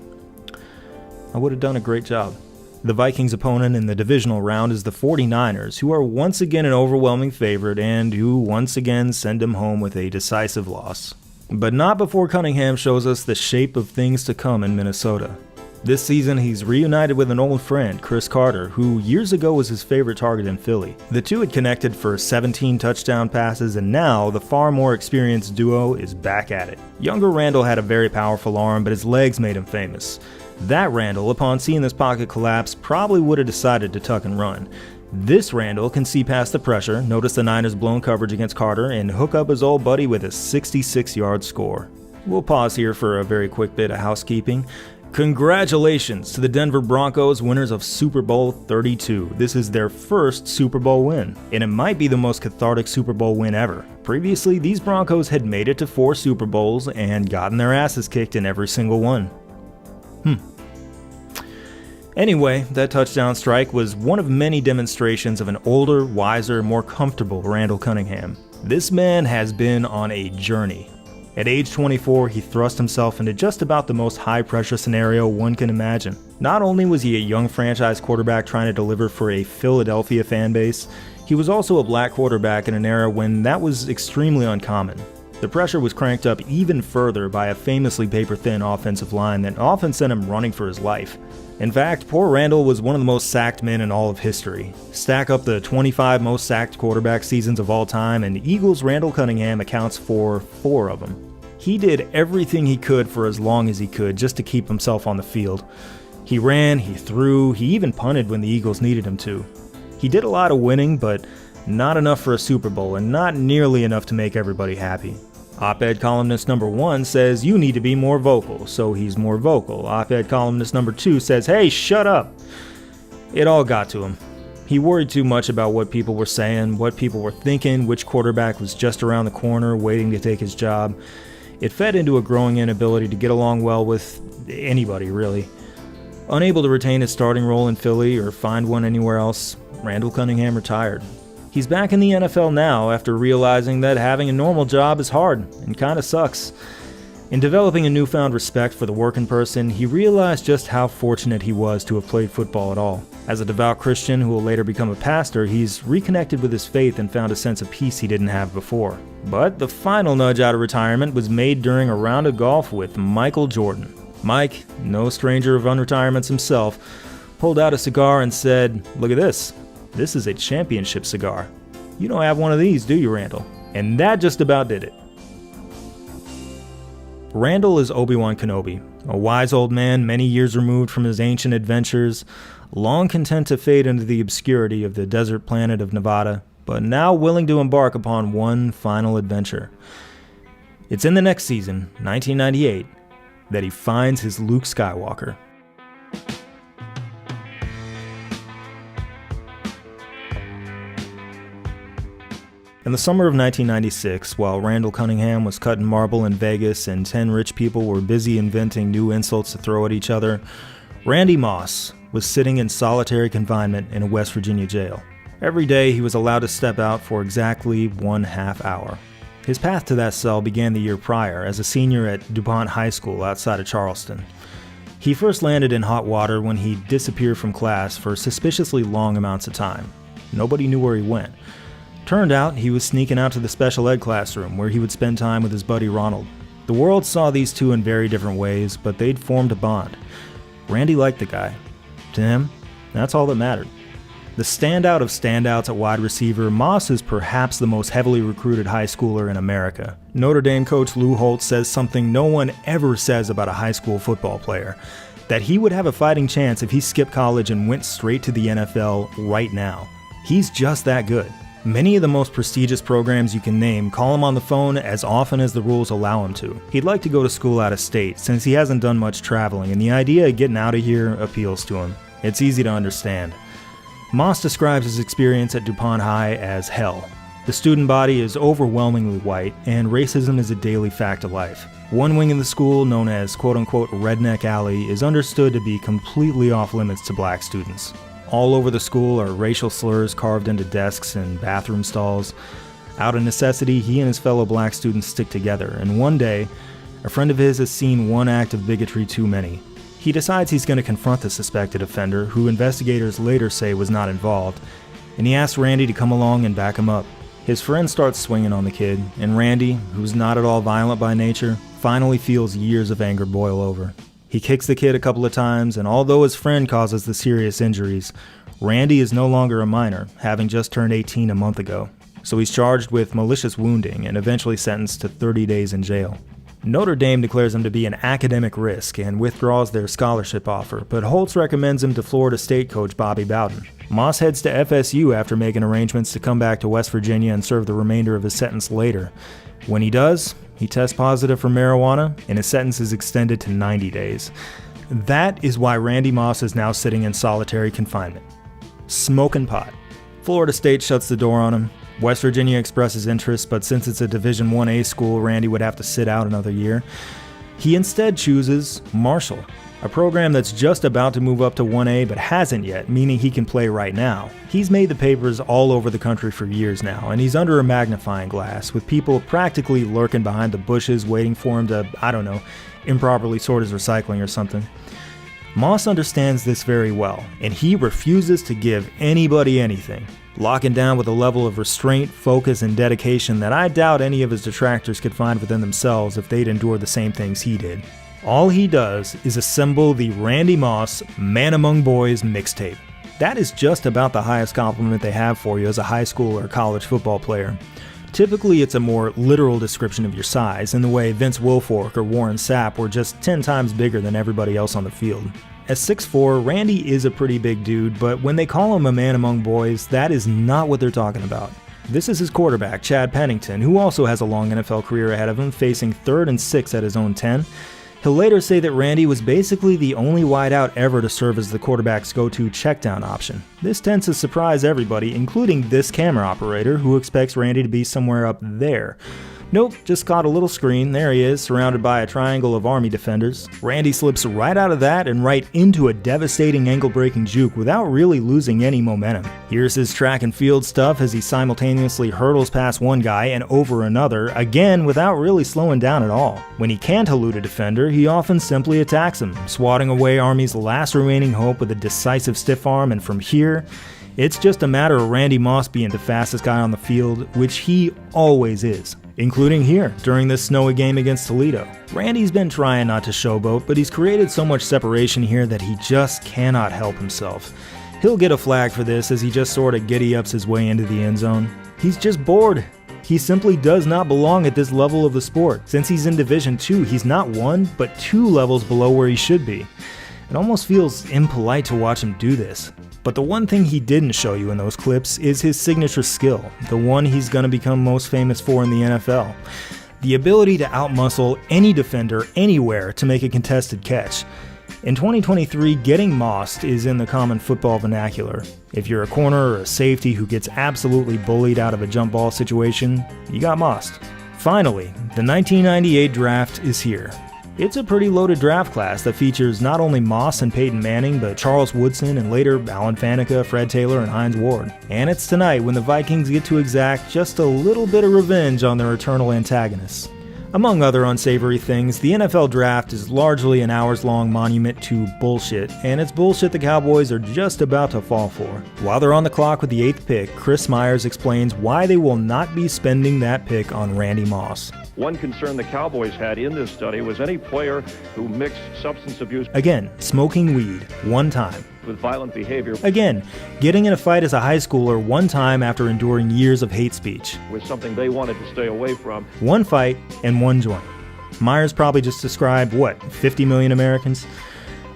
I would have done a great job. The Vikings' opponent in the divisional round is the 49ers, who are once again an overwhelming favorite and who once again send him home with a decisive loss. But not before Cunningham shows us the shape of things to come in Minnesota. This season, he's reunited with an old friend, Chris Carter, who years ago was his favorite target in Philly. The two had connected for 17 touchdown passes, and now the far more experienced duo is back at it. Younger Randall had a very powerful arm, but his legs made him famous. That Randall, upon seeing this pocket collapse, probably would have decided to tuck and run. This Randall can see past the pressure, notice the Niners' blown coverage against Carter, and hook up his old buddy with a 66-yard score. We'll pause here for a very quick bit of housekeeping. Congratulations to the Denver Broncos, winners of Super Bowl 32. This is their first Super Bowl win, and it might be the most cathartic Super Bowl win ever. Previously, these Broncos had made it to 4 Super Bowls and gotten their asses kicked in every single one. Anyway, that touchdown strike was one of many demonstrations of an older, wiser, more comfortable Randall Cunningham. This man has been on a journey. At age 24, he thrust himself into just about the most high-pressure scenario one can imagine. Not only was he a young franchise quarterback trying to deliver for a Philadelphia fan base, he was also a black quarterback in an era when that was extremely uncommon. The pressure was cranked up even further by a famously paper-thin offensive line that often sent him running for his life. In fact, poor Randall was one of the most sacked men in all of history. Stack up the 25 most sacked quarterback seasons of all time, and Eagles' Randall Cunningham accounts for 4 of them. He did everything he could for as long as he could just to keep himself on the field. He ran, he threw, he even punted when the Eagles needed him to. He did a lot of winning, but not enough for a Super Bowl, and not nearly enough to make everybody happy. Op-ed columnist number 1 says you need to be more vocal, so he's more vocal. Op-ed columnist number 2 says, hey, shut up. It all got to him. He worried too much about what people were saying, what people were thinking, which quarterback was just around the corner waiting to take his job. It fed into a growing inability to get along well with anybody, really. Unable to retain his starting role in Philly or find one anywhere else, Randall Cunningham retired. He's back in the NFL now after realizing that having a normal job is hard and kinda sucks. In developing a newfound respect for the working person, he realized just how fortunate he was to have played football at all. As a devout Christian who will later become a pastor, he's reconnected with his faith and found a sense of peace he didn't have before. But the final nudge out of retirement was made during a round of golf with Michael Jordan. Mike, no stranger of unretirements himself, pulled out a cigar and said, "Look at this. This is a championship cigar. You don't have one of these, do you, Randall?" And that just about did it. Randall is Obi-Wan Kenobi, a wise old man many years removed from his ancient adventures, long content to fade into the obscurity of the desert planet of Nevada, but now willing to embark upon one final adventure. It's in the next season, 1998, that he finds his Luke Skywalker. In the summer of 1996, while Randall Cunningham was cutting marble in Vegas and 10 rich people were busy inventing new insults to throw at each other, Randy Moss was sitting in solitary confinement in a West Virginia jail. Every day he was allowed to step out for exactly 1/2 hour. His path to that cell began the year prior as a senior at DuPont High School outside of Charleston. He first landed in hot water when he disappeared from class for suspiciously long amounts of time. Nobody knew where he went. Turned out he was sneaking out to the special ed classroom where he would spend time with his buddy Ronald. The world saw these two in very different ways, but they'd formed a bond. Randy liked the guy. To him, that's all that mattered. The standout of standouts at wide receiver, Moss is perhaps the most heavily recruited high schooler in America. Notre Dame coach Lou Holtz says something no one ever says about a high school football player. that he would have a fighting chance if he skipped college and went straight to the NFL right now. He's just that good. Many of the most prestigious programs you can name call him on the phone as often as the rules allow him to. He'd like to go to school out of state since he hasn't done much traveling, and the idea of getting out of here appeals to him. It's easy to understand. Moss describes his experience at DuPont High as hell. The student body is overwhelmingly white, and racism is a daily fact of life. One wing of the school, known as quote-unquote Redneck Alley, is understood to be completely off limits to black students. All over the school are racial slurs carved into desks and bathroom stalls. Out of necessity, he and his fellow black students stick together, and one day, a friend of his has seen one act of bigotry too many. He decides he's going to confront the suspected offender, who investigators later say was not involved, and he asks Randy to come along and back him up. His friend starts swinging on the kid, and Randy, who's not at all violent by nature, finally feels years of anger boil over. He kicks the kid a couple of times, and although his friend causes the serious injuries, Randy is no longer a minor, having just turned 18 a month ago. So he's charged with malicious wounding and eventually sentenced to 30 days in jail. Notre Dame declares him to be an academic risk and withdraws their scholarship offer, but Holtz recommends him to Florida State coach Bobby Bowden. Moss heads to FSU after making arrangements to come back to West Virginia and serve the remainder of his sentence later. When he does, he tests positive for marijuana, and his sentence is extended to 90 days. That is why Randy Moss is now sitting in solitary confinement. Smoking pot. Florida State shuts the door on him. West Virginia expresses interest, but since it's a Division 1A school, Randy would have to sit out another year. He instead chooses Marshall, a program that's just about to move up to 1A but hasn't yet, meaning he can play right now. He's made the papers all over the country for years now, and he's under a magnifying glass, with people practically lurking behind the bushes waiting for him to, improperly sort his recycling or something. Moss understands this very well, and he refuses to give anybody anything, locking down with a level of restraint, focus, and dedication that I doubt any of his detractors could find within themselves if they'd endured the same things he did. All he does is assemble the Randy Moss Man Among Boys mixtape. That is just about the highest compliment they have for you as a high school or college football player. Typically, it's a more literal description of your size, in the way Vince Wilfork or Warren Sapp were just 10 times bigger than everybody else on the field. At 6'4", Randy is a pretty big dude, but when they call him a man among boys, that is not what they're talking about. This is his quarterback, Chad Pennington, who also has a long NFL career ahead of him, facing 3rd and 6 at his own 10. He'll later say that Randy was basically the only wideout ever to serve as the quarterback's go-to checkdown option. This tends to surprise everybody, including this camera operator, who expects Randy to be somewhere up there. Nope, just caught a little screen. There he is, surrounded by a triangle of Army defenders. Randy slips right out of that and right into a devastating ankle-breaking juke without really losing any momentum. Here's his track and field stuff as he simultaneously hurdles past one guy and over another, again without really slowing down at all. When he can't elude a defender, he often simply attacks him, swatting away Army's last remaining hope with a decisive stiff arm, and from here, it's just a matter of Randy Moss being the fastest guy on the field, which he always is, including here during this snowy game against Toledo. Randy's been trying not to showboat, but he's created so much separation here that he just cannot help himself. He'll get a flag for this as he just sort of giddy-ups his way into the end zone. He's just bored. He simply does not belong at this level of the sport. Since he's in Division 2, he's not 1, but 2 levels below where he should be. It almost feels impolite to watch him do this. But the one thing he didn't show you in those clips is his signature skill, the one he's going to become most famous for in the NFL. The ability to outmuscle any defender anywhere to make a contested catch. In 2023, getting mossed is in the common football vernacular. If you're a corner or a safety who gets absolutely bullied out of a jump ball situation, you got mossed. Finally, the 1998 draft is here. It's a pretty loaded draft class that features not only Moss and Peyton Manning, but Charles Woodson and later Alan Faneca, Fred Taylor, and Hines Ward. And it's tonight when the Vikings get to exact just a little bit of revenge on their eternal antagonists. Among other unsavory things, the NFL draft is largely an hours-long monument to bullshit, and it's bullshit the Cowboys are just about to fall for. While they're on the clock with the 8th pick, Chris Myers explains why they will not be spending that pick on Randy Moss. One concern the Cowboys had in this study was any player who mixed substance abuse, again, smoking weed, one time, with violent behavior, again, getting in a fight as a high schooler one time after enduring years of hate speech, was something they wanted to stay away from. One fight and one joint. Myers probably just described, 50 million Americans?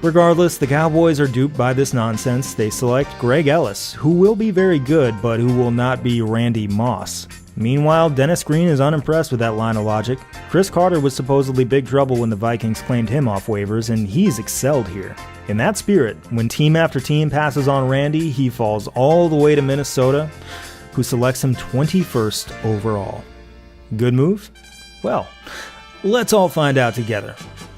Regardless, the Cowboys are duped by this nonsense. They select Greg Ellis, who will be very good, but who will not be Randy Moss. Meanwhile, Dennis Green is unimpressed with that line of logic. Chris Carter was supposedly big trouble when the Vikings claimed him off waivers, and he's excelled here. In that spirit, when team after team passes on Randy, he falls all the way to Minnesota, who selects him 21st overall. Good move? Well, let's all find out together.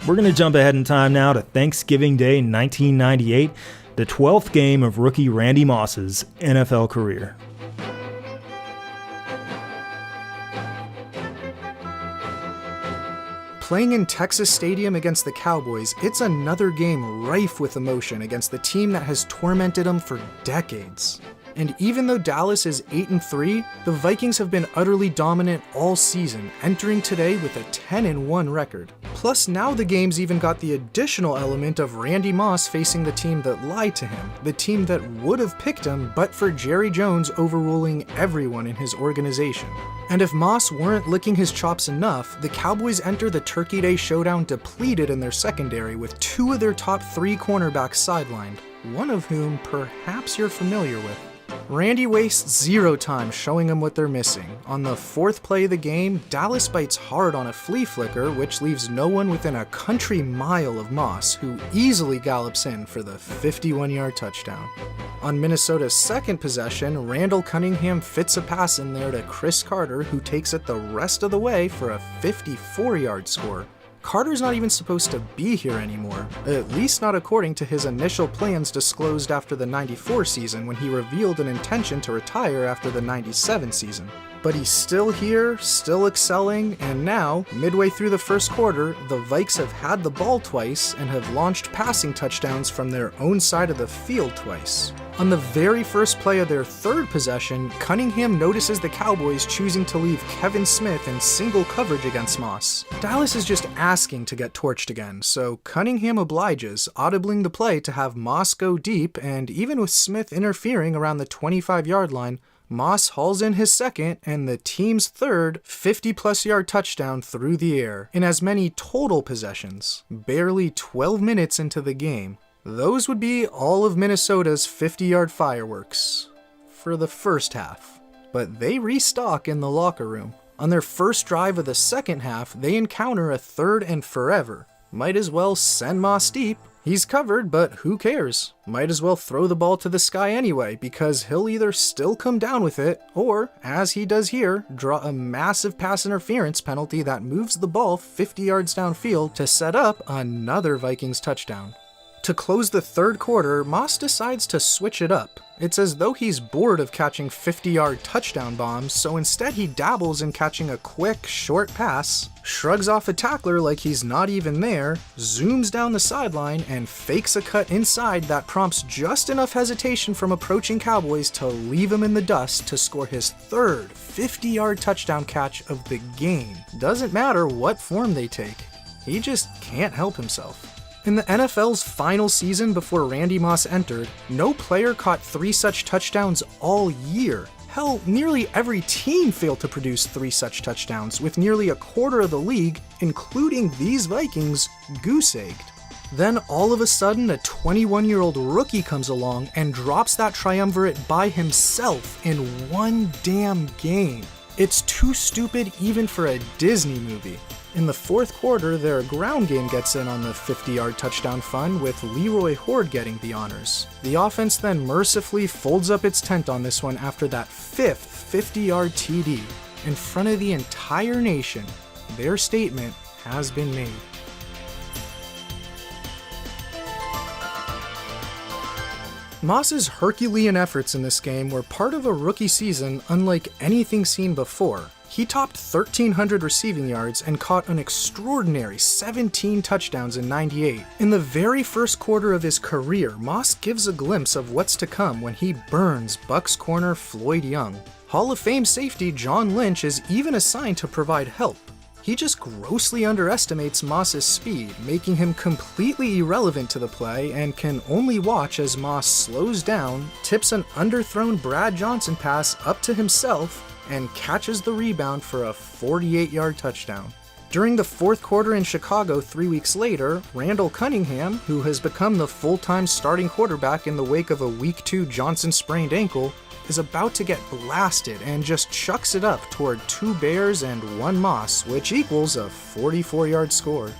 We're going to jump ahead in time now to Thanksgiving Day 1998, the 12th game of rookie Randy Moss's NFL career. Playing in Texas Stadium against the Cowboys, it's another game rife with emotion against the team that has tormented them for decades. And even though Dallas is 8-3, the Vikings have been utterly dominant all season, entering today with a 10-1 record. Plus, now the game's even got the additional element of Randy Moss facing the team that lied to him, the team that would have picked him but for Jerry Jones overruling everyone in his organization. And if Moss weren't licking his chops enough, the Cowboys enter the Turkey Day showdown depleted in their secondary with 2 of their top 3 cornerbacks sidelined, one of whom perhaps you're familiar with. Randy wastes 0 time showing them what they're missing. On the 4th play of the game, Dallas bites hard on a flea flicker, which leaves no one within a country mile of Moss, who easily gallops in for the 51-yard touchdown. On Minnesota's 2nd possession, Randall Cunningham fits a pass in there to Chris Carter, who takes it the rest of the way for a 54-yard score. Carter's not even supposed to be here anymore, at least not according to his initial plans disclosed after the 94 season when he revealed an intention to retire after the 97 season. But he's still here, still excelling, and now, midway through the first quarter, the Vikes have had the ball twice and have launched passing touchdowns from their own side of the field twice. On the very first play of their 3rd possession, Cunningham notices the Cowboys choosing to leave Kevin Smith in single coverage against Moss. Dallas is just asking to get torched again, so Cunningham obliges, audibling the play to have Moss go deep, and even with Smith interfering around the 25-yard line, Moss hauls in his 2nd and the team's 3rd 50-plus yard touchdown through the air in as many total possessions, barely 12 minutes into the game. Those would be all of Minnesota's 50-yard fireworks for the first half, but they restock in the locker room. On their first drive of the second half, they encounter a 3rd and forever. Might as well send Moss deep. He's covered, but who cares? Might as well throw the ball to the sky anyway, because he'll either still come down with it, or, as he does here, draw a massive pass interference penalty that moves the ball 50 yards downfield to set up another Vikings touchdown. To close the 3rd quarter, Moss decides to switch it up. It's as though he's bored of catching 50-yard touchdown bombs, so instead he dabbles in catching a quick, short pass, shrugs off a tackler like he's not even there, zooms down the sideline, and fakes a cut inside that prompts just enough hesitation from approaching Cowboys to leave him in the dust to score his 3rd 50-yard touchdown catch of the game. Doesn't matter what form they take. He just can't help himself. In the NFL's final season before Randy Moss entered, no player caught 3 such touchdowns all year. Hell, nearly every team failed to produce 3 such touchdowns, with nearly a quarter of the league, including these Vikings, goose-egged. Then all of a sudden, a 21-year-old rookie comes along and drops that triumvirate by himself in one damn game. It's too stupid even for a Disney movie. In the 4th quarter, their ground game gets in on the 50-yard touchdown fun, with Leroy Horde getting the honors. The offense then mercifully folds up its tent on this one after that 5th 50-yard TD. In front of the entire nation, their statement has been made. Moss's Herculean efforts in this game were part of a rookie season unlike anything seen before. He topped 1,300 receiving yards and caught an extraordinary 17 touchdowns in '98. In the very first quarter of his career, Moss gives a glimpse of what's to come when he burns Bucs corner Floyd Young. Hall of Fame safety John Lynch is even assigned to provide help. He just grossly underestimates Moss's speed, making him completely irrelevant to the play, and can only watch as Moss slows down, tips an underthrown Brad Johnson pass up to himself, and catches the rebound for a 48-yard touchdown. During the fourth quarter in Chicago 3 weeks later, Randall Cunningham, who has become the full-time starting quarterback in the wake of a Week 2 Johnson sprained ankle, is about to get blasted and just chucks it up toward 2 Bears and 1 Moss, which equals a 44-yard score.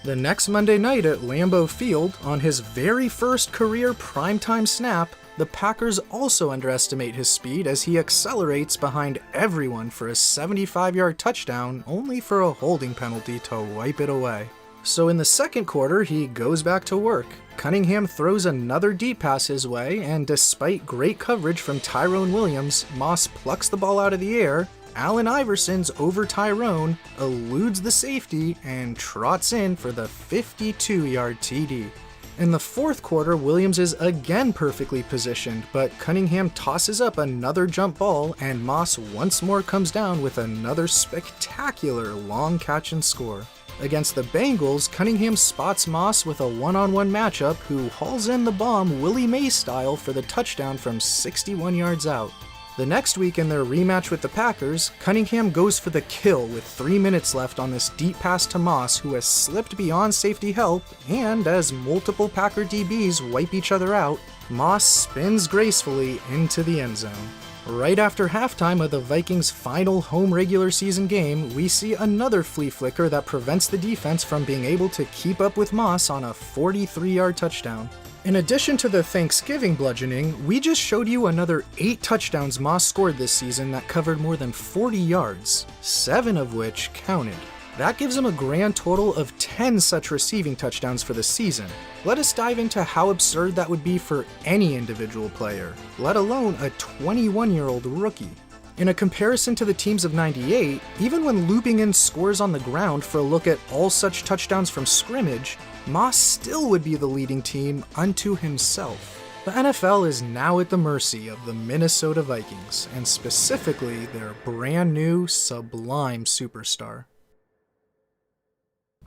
The next Monday night at Lambeau Field, on his very first career primetime snap, the Packers also underestimate his speed as he accelerates behind everyone for a 75-yard touchdown, only for a holding penalty to wipe it away. So in the second quarter, he goes back to work. Cunningham throws another deep pass his way, and despite great coverage from Tyrone Williams, Moss plucks the ball out of the air. Allen Iverson's over Tyrone, eludes the safety, and trots in for the 52-yard TD. In the fourth quarter, Williams is again perfectly positioned, but Cunningham tosses up another jump ball, and Moss once more comes down with another spectacular long catch and score. Against the Bengals, Cunningham spots Moss with a one-on-one matchup, who hauls in the bomb Willie Mays style for the touchdown from 61 yards out. The next week in their rematch with the Packers, Cunningham goes for the kill with 3 minutes left on this deep pass to Moss, who has slipped beyond safety help, and as multiple Packer DBs wipe each other out, Moss spins gracefully into the end zone. Right after halftime of the Vikings' final home regular season game, we see another flea flicker that prevents the defense from being able to keep up with Moss on a 43-yard touchdown. In addition to the Thanksgiving bludgeoning, we just showed you another 8 touchdowns Moss scored this season that covered more than 40 yards, 7 of which counted. That gives him a grand total of 10 such receiving touchdowns for the season. Let us dive into how absurd that would be for any individual player, let alone a 21-year-old rookie. In a comparison to the teams of '98, even when looping in scores on the ground for a look at all such touchdowns from scrimmage, Moss still would be the leading team unto himself. The NFL is now at the mercy of the Minnesota Vikings, and specifically their brand new, sublime superstar.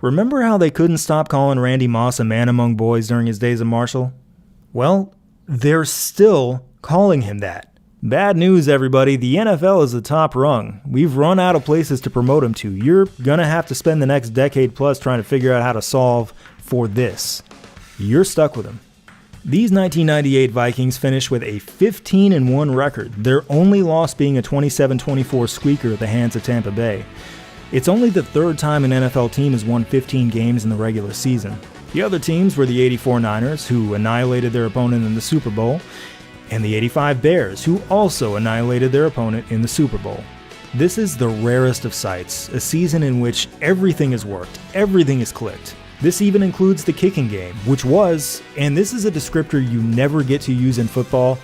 Remember how they couldn't stop calling Randy Moss a man among boys during his days at Marshall? Well, they're still calling him that. Bad news, everybody. The NFL is the top rung. We've run out of places to promote him to. You're gonna have to spend the next decade plus trying to figure out how to solve for this. You're stuck with him. These 1998 Vikings finished with a 15-1 record, their only loss being a 27-24 squeaker at the hands of Tampa Bay. It's only the third time an NFL team has won 15 games in the regular season. The other teams were the '84 Niners, who annihilated their opponent in the Super Bowl, and the '85 Bears, who also annihilated their opponent in the Super Bowl. This is the rarest of sights, a season in which everything has worked, everything has clicked. This even includes the kicking game, which was, and this is a descriptor you never get to use in football,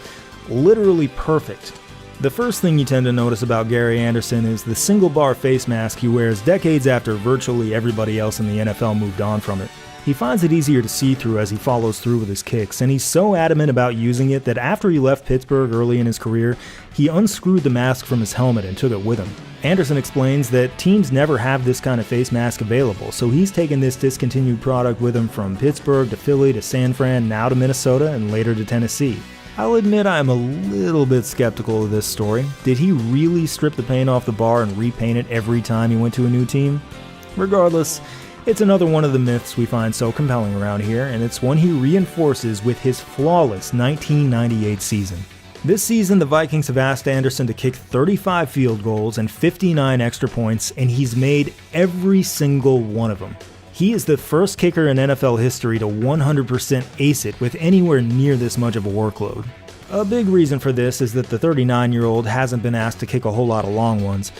literally perfect. The first thing you tend to notice about Gary Anderson is the single bar face mask he wears decades after virtually everybody else in the NFL moved on from it. He finds it easier to see through as he follows through with his kicks, and he's so adamant about using it that after he left Pittsburgh early in his career, he unscrewed the mask from his helmet and took it with him. Anderson explains that teams never have this kind of face mask available, so he's taken this discontinued product with him from Pittsburgh to Philly to San Fran, now to Minnesota, and later to Tennessee. I'll admit I'm a little bit skeptical of this story. Did he really strip the paint off the bar and repaint it every time he went to a new team? Regardless, it's another one of the myths we find so compelling around here, and it's one he reinforces with his flawless 1998 season. This season, the Vikings have asked Anderson to kick 35 field goals and 59 extra points, and he's made every single one of them. He is the first kicker in NFL history to 100% ace it with anywhere near this much of a workload. A big reason for this is that the 39-year-old hasn't been asked to kick a whole lot of long ones.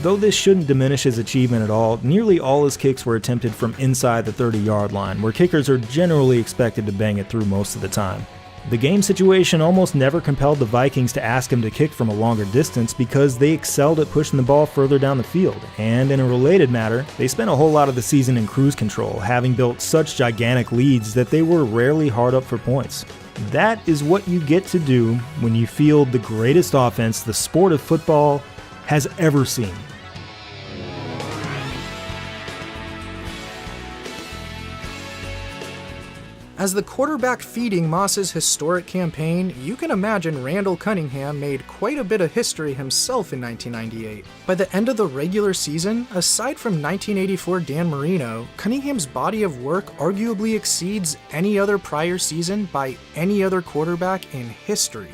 Though this shouldn't diminish his achievement at all, nearly all his kicks were attempted from inside the 30-yard line, where kickers are generally expected to bang it through most of the time. The game situation almost never compelled the Vikings to ask him to kick from a longer distance because they excelled at pushing the ball further down the field, and in a related matter, they spent a whole lot of the season in cruise control, having built such gigantic leads that they were rarely hard up for points. That is what you get to do when you field the greatest offense the sport of football has ever seen. As the quarterback feeding Moss's historic campaign, you can imagine Randall Cunningham made quite a bit of history himself in 1998. By the end of the regular season, aside from 1984 Dan Marino, Cunningham's body of work arguably exceeds any other prior season by any other quarterback in history.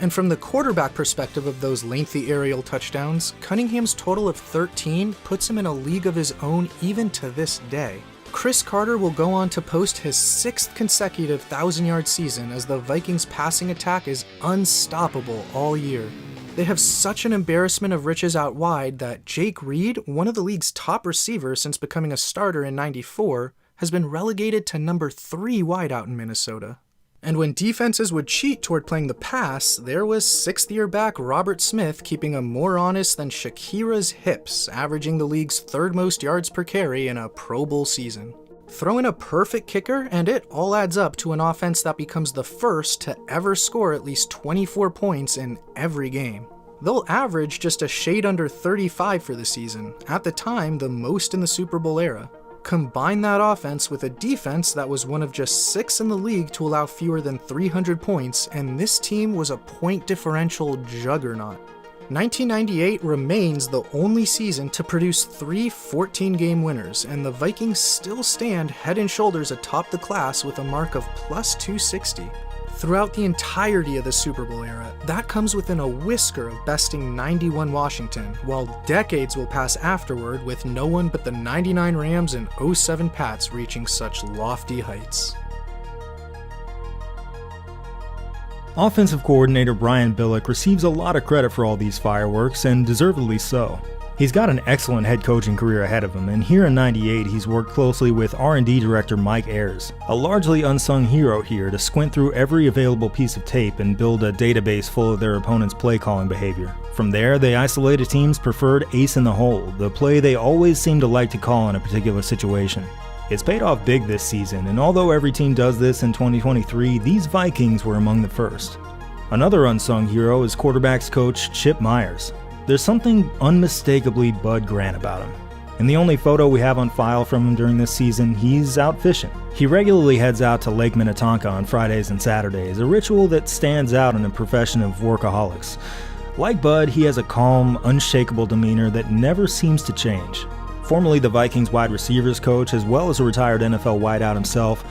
And from the quarterback perspective of those lengthy aerial touchdowns, Cunningham's total of 13 puts him in a league of his own even to this day. Chris Carter will go on to post his 6th consecutive 1,000-yard season as the Vikings' passing attack is unstoppable all year. They have such an embarrassment of riches out wide that Jake Reed, one of the league's top receivers since becoming a starter in '94, has been relegated to number 3 wideout in Minnesota. And when defenses would cheat toward playing the pass, there was 6th-year back Robert Smith keeping him more honest than Shakira's hips, averaging the league's 3rd most yards per carry in a Pro Bowl season. Throw in a perfect kicker, and it all adds up to an offense that becomes the first to ever score at least 24 points in every game. They'll average just a shade under 35 for the season, at the time the most in the Super Bowl era. Combine that offense with a defense that was one of just 6 in the league to allow fewer than 300 points, and this team was a point differential juggernaut. 1998 remains the only season to produce 3 14-game winners, and the Vikings still stand head and shoulders atop the class with a mark of plus 260. Throughout the entirety of the Super Bowl era, that comes within a whisker of besting 91 Washington, while decades will pass afterward with no one but the 99 Rams and 07 Pats reaching such lofty heights. Offensive coordinator Brian Billick receives a lot of credit for all these fireworks, and deservedly so. He's got an excellent head coaching career ahead of him, and here in '98 he's worked closely with R&D director Mike Ayers, a largely unsung hero here, to squint through every available piece of tape and build a database full of their opponent's play calling behavior. From there, they isolate a team's preferred ace in the hole, the play they always seem to like to call in a particular situation. It's paid off big this season, and although every team does this in 2023, these Vikings were among the first. Another unsung hero is quarterbacks coach Chip Myers. There's something unmistakably Bud Grant about him. In the only photo we have on file from him during this season, he's out fishing. He regularly heads out to Lake Minnetonka on Fridays and Saturdays, a ritual that stands out in a profession of workaholics. Like Bud, he has a calm, unshakable demeanor that never seems to change. Formerly the Vikings wide receivers coach, as well as a retired NFL wideout himself,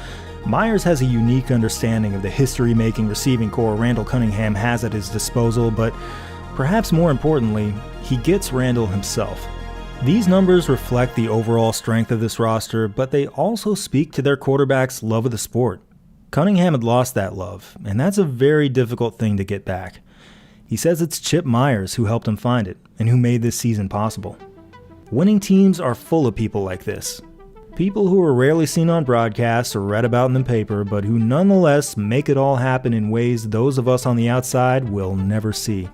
Myers has a unique understanding of the history-making receiving core Randall Cunningham has at his disposal, but perhaps more importantly, he gets Randall himself. These numbers reflect the overall strength of this roster, but they also speak to their quarterback's love of the sport. Cunningham had lost that love, and that's a very difficult thing to get back. He says it's Chip Myers who helped him find it, and who made this season possible. Winning teams are full of people like this. People who are rarely seen on broadcasts or read about in the paper, but who nonetheless make it all happen in ways those of us on the outside will never see.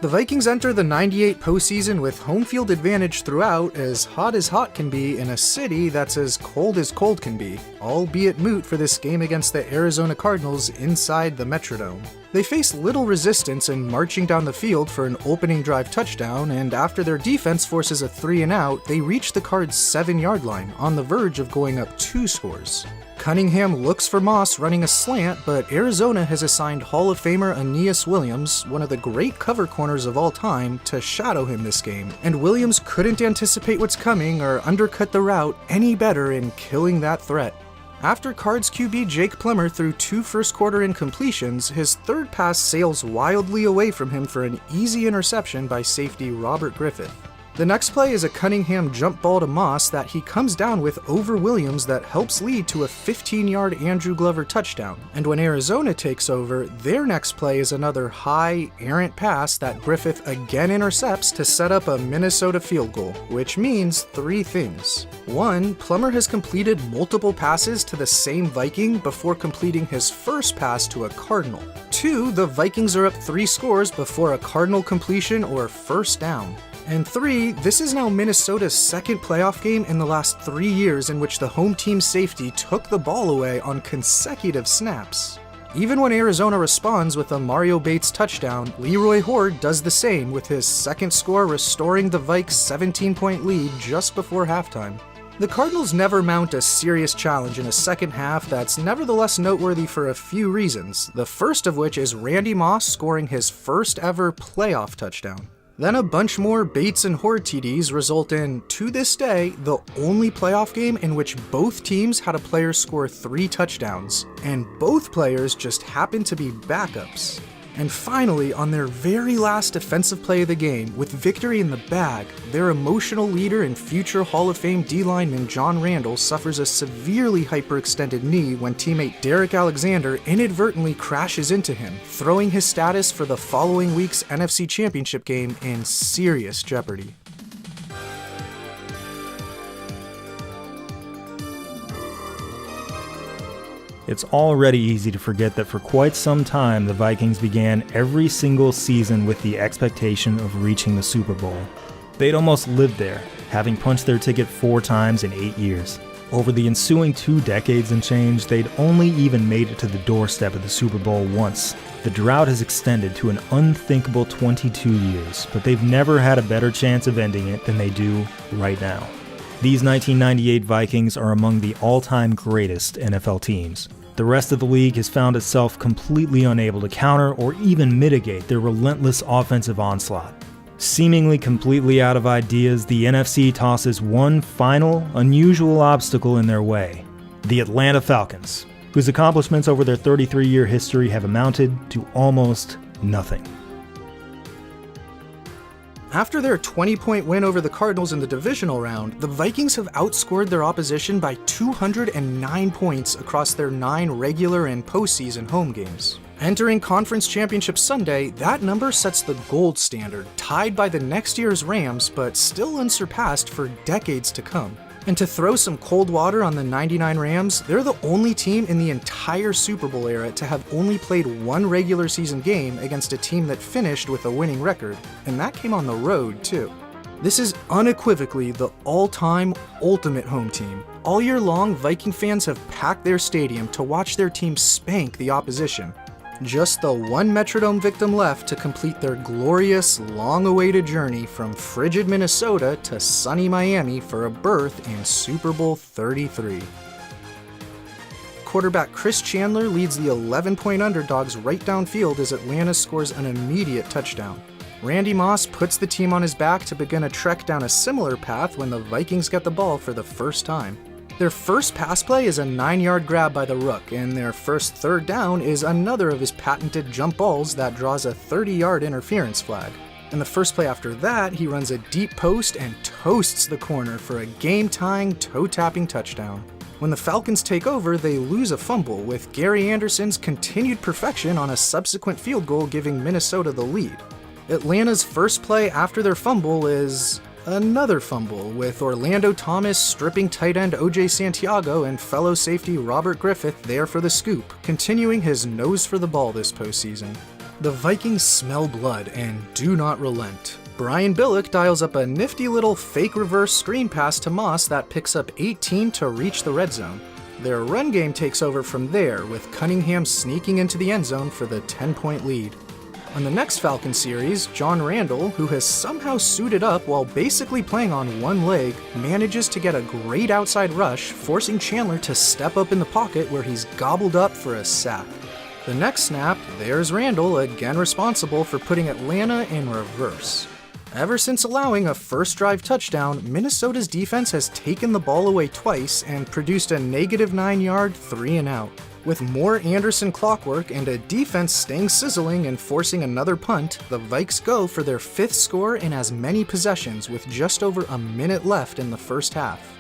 The Vikings enter the '98 postseason with home field advantage throughout, as hot can be in a city that's as cold can be, albeit moot for this game against the Arizona Cardinals inside the Metrodome. They face little resistance in marching down the field for an opening drive touchdown, and after their defense forces a 3-and-out, they reach the Cards' 7-yard line, on the verge of going up 2 scores. Cunningham looks for Moss running a slant, but Arizona has assigned Hall of Famer Aeneas Williams, one of the great cover corners of all time, to shadow him this game, and Williams couldn't anticipate what's coming or undercut the route any better in killing that threat. After Cards QB Jake Plummer threw 2 first-quarter incompletions, his third pass sails wildly away from him for an easy interception by safety Robert Griffith. The next play is a Cunningham jump ball to Moss that he comes down with over Williams that helps lead to a 15-yard Andrew Glover touchdown. And when Arizona takes over, their next play is another high, errant pass that Griffith again intercepts to set up a Minnesota field goal, which means 3 things. 1, Plummer has completed multiple passes to the same Viking before completing his first pass to a Cardinal. 2, the Vikings are up 3 scores before a Cardinal completion or first down. And 3, this is now Minnesota's second playoff game in the last 3 years in which the home team safety took the ball away on consecutive snaps. Even when Arizona responds with a Mario Bates touchdown, Leroy Hoard does the same with his second score, restoring the Vikes' 17-point lead just before halftime. The Cardinals never mount a serious challenge in a second half that's nevertheless noteworthy for a few reasons, the first of which is Randy Moss scoring his first ever playoff touchdown. Then a bunch more Bates and Hoard TDs result in, to this day, the only playoff game in which both teams had a player score 3 touchdowns, and both players just happened to be backups. And finally, on their very last defensive play of the game, with victory in the bag, their emotional leader and future Hall of Fame D-lineman John Randle suffers a severely hyperextended knee when teammate Derek Alexander inadvertently crashes into him, throwing his status for the following week's NFC Championship game in serious jeopardy. It's already easy to forget that for quite some time the Vikings began every single season with the expectation of reaching the Super Bowl. They'd almost lived there, having punched their ticket 4 times in 8 years. Over the ensuing 2 decades and change, they'd only even made it to the doorstep of the Super Bowl once. The drought has extended to an unthinkable 22 years, but they've never had a better chance of ending it than they do right now. These 1998 Vikings are among the all-time greatest NFL teams. The rest of the league has found itself completely unable to counter or even mitigate their relentless offensive onslaught. Seemingly completely out of ideas, the NFC tosses one final, unusual obstacle in their way: the Atlanta Falcons, whose accomplishments over their 33-year history have amounted to almost nothing. After their 20-point win over the Cardinals in the divisional round, the Vikings have outscored their opposition by 209 points across their 9 regular and postseason home games. Entering Conference Championship Sunday, that number sets the gold standard, tied by the next year's Rams, but still unsurpassed for decades to come. And to throw some cold water on the 99 Rams, they're the only team in the entire Super Bowl era to have only played 1 regular season game against a team that finished with a winning record, and that came on the road too. This is unequivocally the all-time ultimate home team. All year long, Viking fans have packed their stadium to watch their team spank the opposition. Just the one Metrodome victim left to complete their glorious, long-awaited journey from frigid Minnesota to sunny Miami for a berth in Super Bowl 33. Quarterback Chris Chandler leads the 11-point underdogs right downfield as Atlanta scores an immediate touchdown. Randy Moss puts the team on his back to begin a trek down a similar path when the Vikings get the ball for the first time. Their first pass play is a 9-yard grab by the Rook, and their first third down is another of his patented jump balls that draws a 30-yard interference flag. And the first play after that, he runs a deep post and toasts the corner for a game-tying, toe-tapping touchdown. When the Falcons take over, they lose a fumble, with Gary Anderson's continued perfection on a subsequent field goal giving Minnesota the lead. Atlanta's first play after their fumble is another fumble, with Orlando Thomas stripping tight end O.J. Santiago and fellow safety Robert Griffith there for the scoop, continuing his nose for the ball this postseason. The Vikings smell blood and do not relent. Brian Billick dials up a nifty little fake reverse screen pass to Moss that picks up 18 to reach the red zone. Their run game takes over from there, with Cunningham sneaking into the end zone for the 10-point lead. On the next Falcon series, John Randle, who has somehow suited up while basically playing on one leg, manages to get a great outside rush, forcing Chandler to step up in the pocket where he's gobbled up for a sack. The next snap, there's Randle, again responsible for putting Atlanta in reverse. Ever since allowing a first drive touchdown, Minnesota's defense has taken the ball away twice and produced a negative 9-yard 3-and-out. With more Anderson clockwork and a defense staying sizzling and forcing another punt, the Vikes go for their 5th score in as many possessions with just over a minute left in the first half.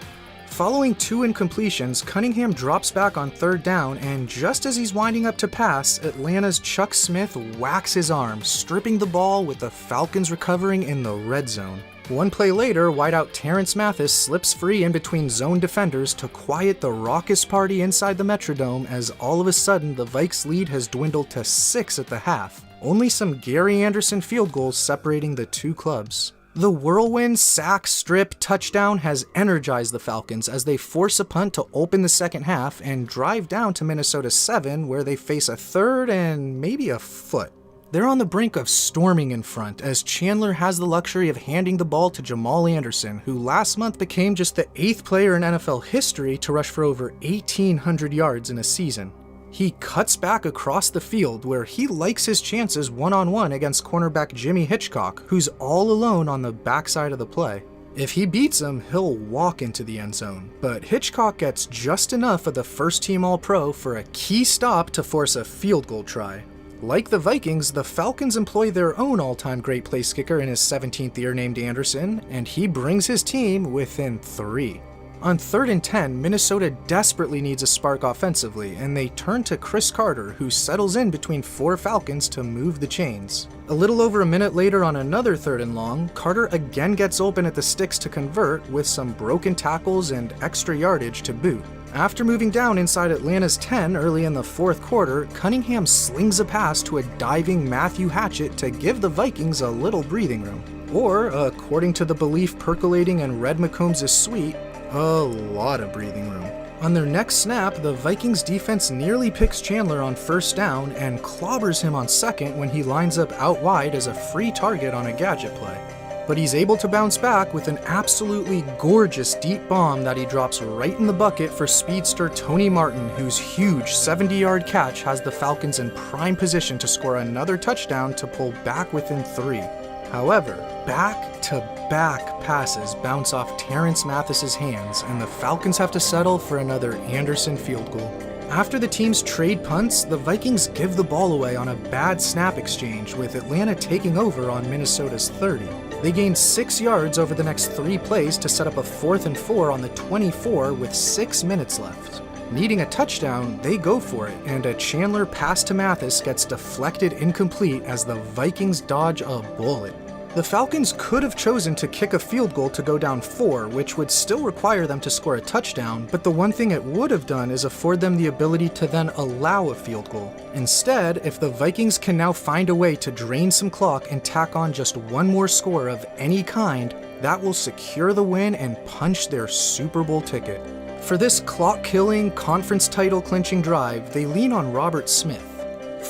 Following 2 incompletions, Cunningham drops back on 3rd down, and just as he's winding up to pass, Atlanta's Chuck Smith whacks his arm, stripping the ball with the Falcons recovering in the red zone. One play later, wideout Terrence Mathis slips free in between zone defenders to quiet the raucous party inside the Metrodome as all of a sudden the Vikes' lead has dwindled to 6 at the half, only some Gary Anderson field goals separating the two clubs. The whirlwind, sack, strip, touchdown has energized the Falcons as they force a punt to open the second half and drive down to Minnesota's 7, where they face a third and maybe a foot. They're on the brink of storming in front as Chandler has the luxury of handing the ball to Jamal Anderson, who last month became just the 8th player in NFL history to rush for over 1,800 yards in a season. He cuts back across the field where he likes his chances one-on-one against cornerback Jimmy Hitchcock, who's all alone on the backside of the play. If he beats him, he'll walk into the end zone, but Hitchcock gets just enough of the first-team All-Pro for a key stop to force a field goal try. Like the Vikings, the Falcons employ their own all-time great place kicker in his 17th year named Anderson, and he brings his team within 3. On 3rd and 10, Minnesota desperately needs a spark offensively, and they turn to Chris Carter, who settles in between 4 Falcons to move the chains. A little over a minute later on another 3rd and long, Carter again gets open at the sticks to convert with some broken tackles and extra yardage to boot. After moving down inside Atlanta's 10 early in the 4th quarter, Cunningham slings a pass to a diving Matthew Hatchett to give the Vikings a little breathing room. Or, according to the belief percolating in Red McCombs' suite, a lot of breathing room. On their next snap, the Vikings defense nearly picks Chandler on 1st down and clobbers him on 2nd when he lines up out wide as a free target on a gadget play. But he's able to bounce back with an absolutely gorgeous deep bomb that he drops right in the bucket for speedster Tony Martin, whose huge 70-yard catch has the Falcons in prime position to score another touchdown to pull back within 3. However, back-to-back passes bounce off Terrence Mathis's hands, and the Falcons have to settle for another Anderson field goal. After the teams trade punts, the Vikings give the ball away on a bad snap exchange, with Atlanta taking over on Minnesota's 30. They gain 6 yards over the next 3 plays to set up a 4th and 4 on the 24 with 6 minutes left. Needing a touchdown, they go for it, and a Chandler pass to Mathis gets deflected incomplete as the Vikings dodge a bullet. The Falcons could have chosen to kick a field goal to go down 4, which would still require them to score a touchdown, but the one thing it would have done is afford them the ability to then allow a field goal. Instead, if the Vikings can now find a way to drain some clock and tack on just one more score of any kind, that will secure the win and punch their Super Bowl ticket. For this clock-killing, conference title-clinching drive, they lean on Robert Smith.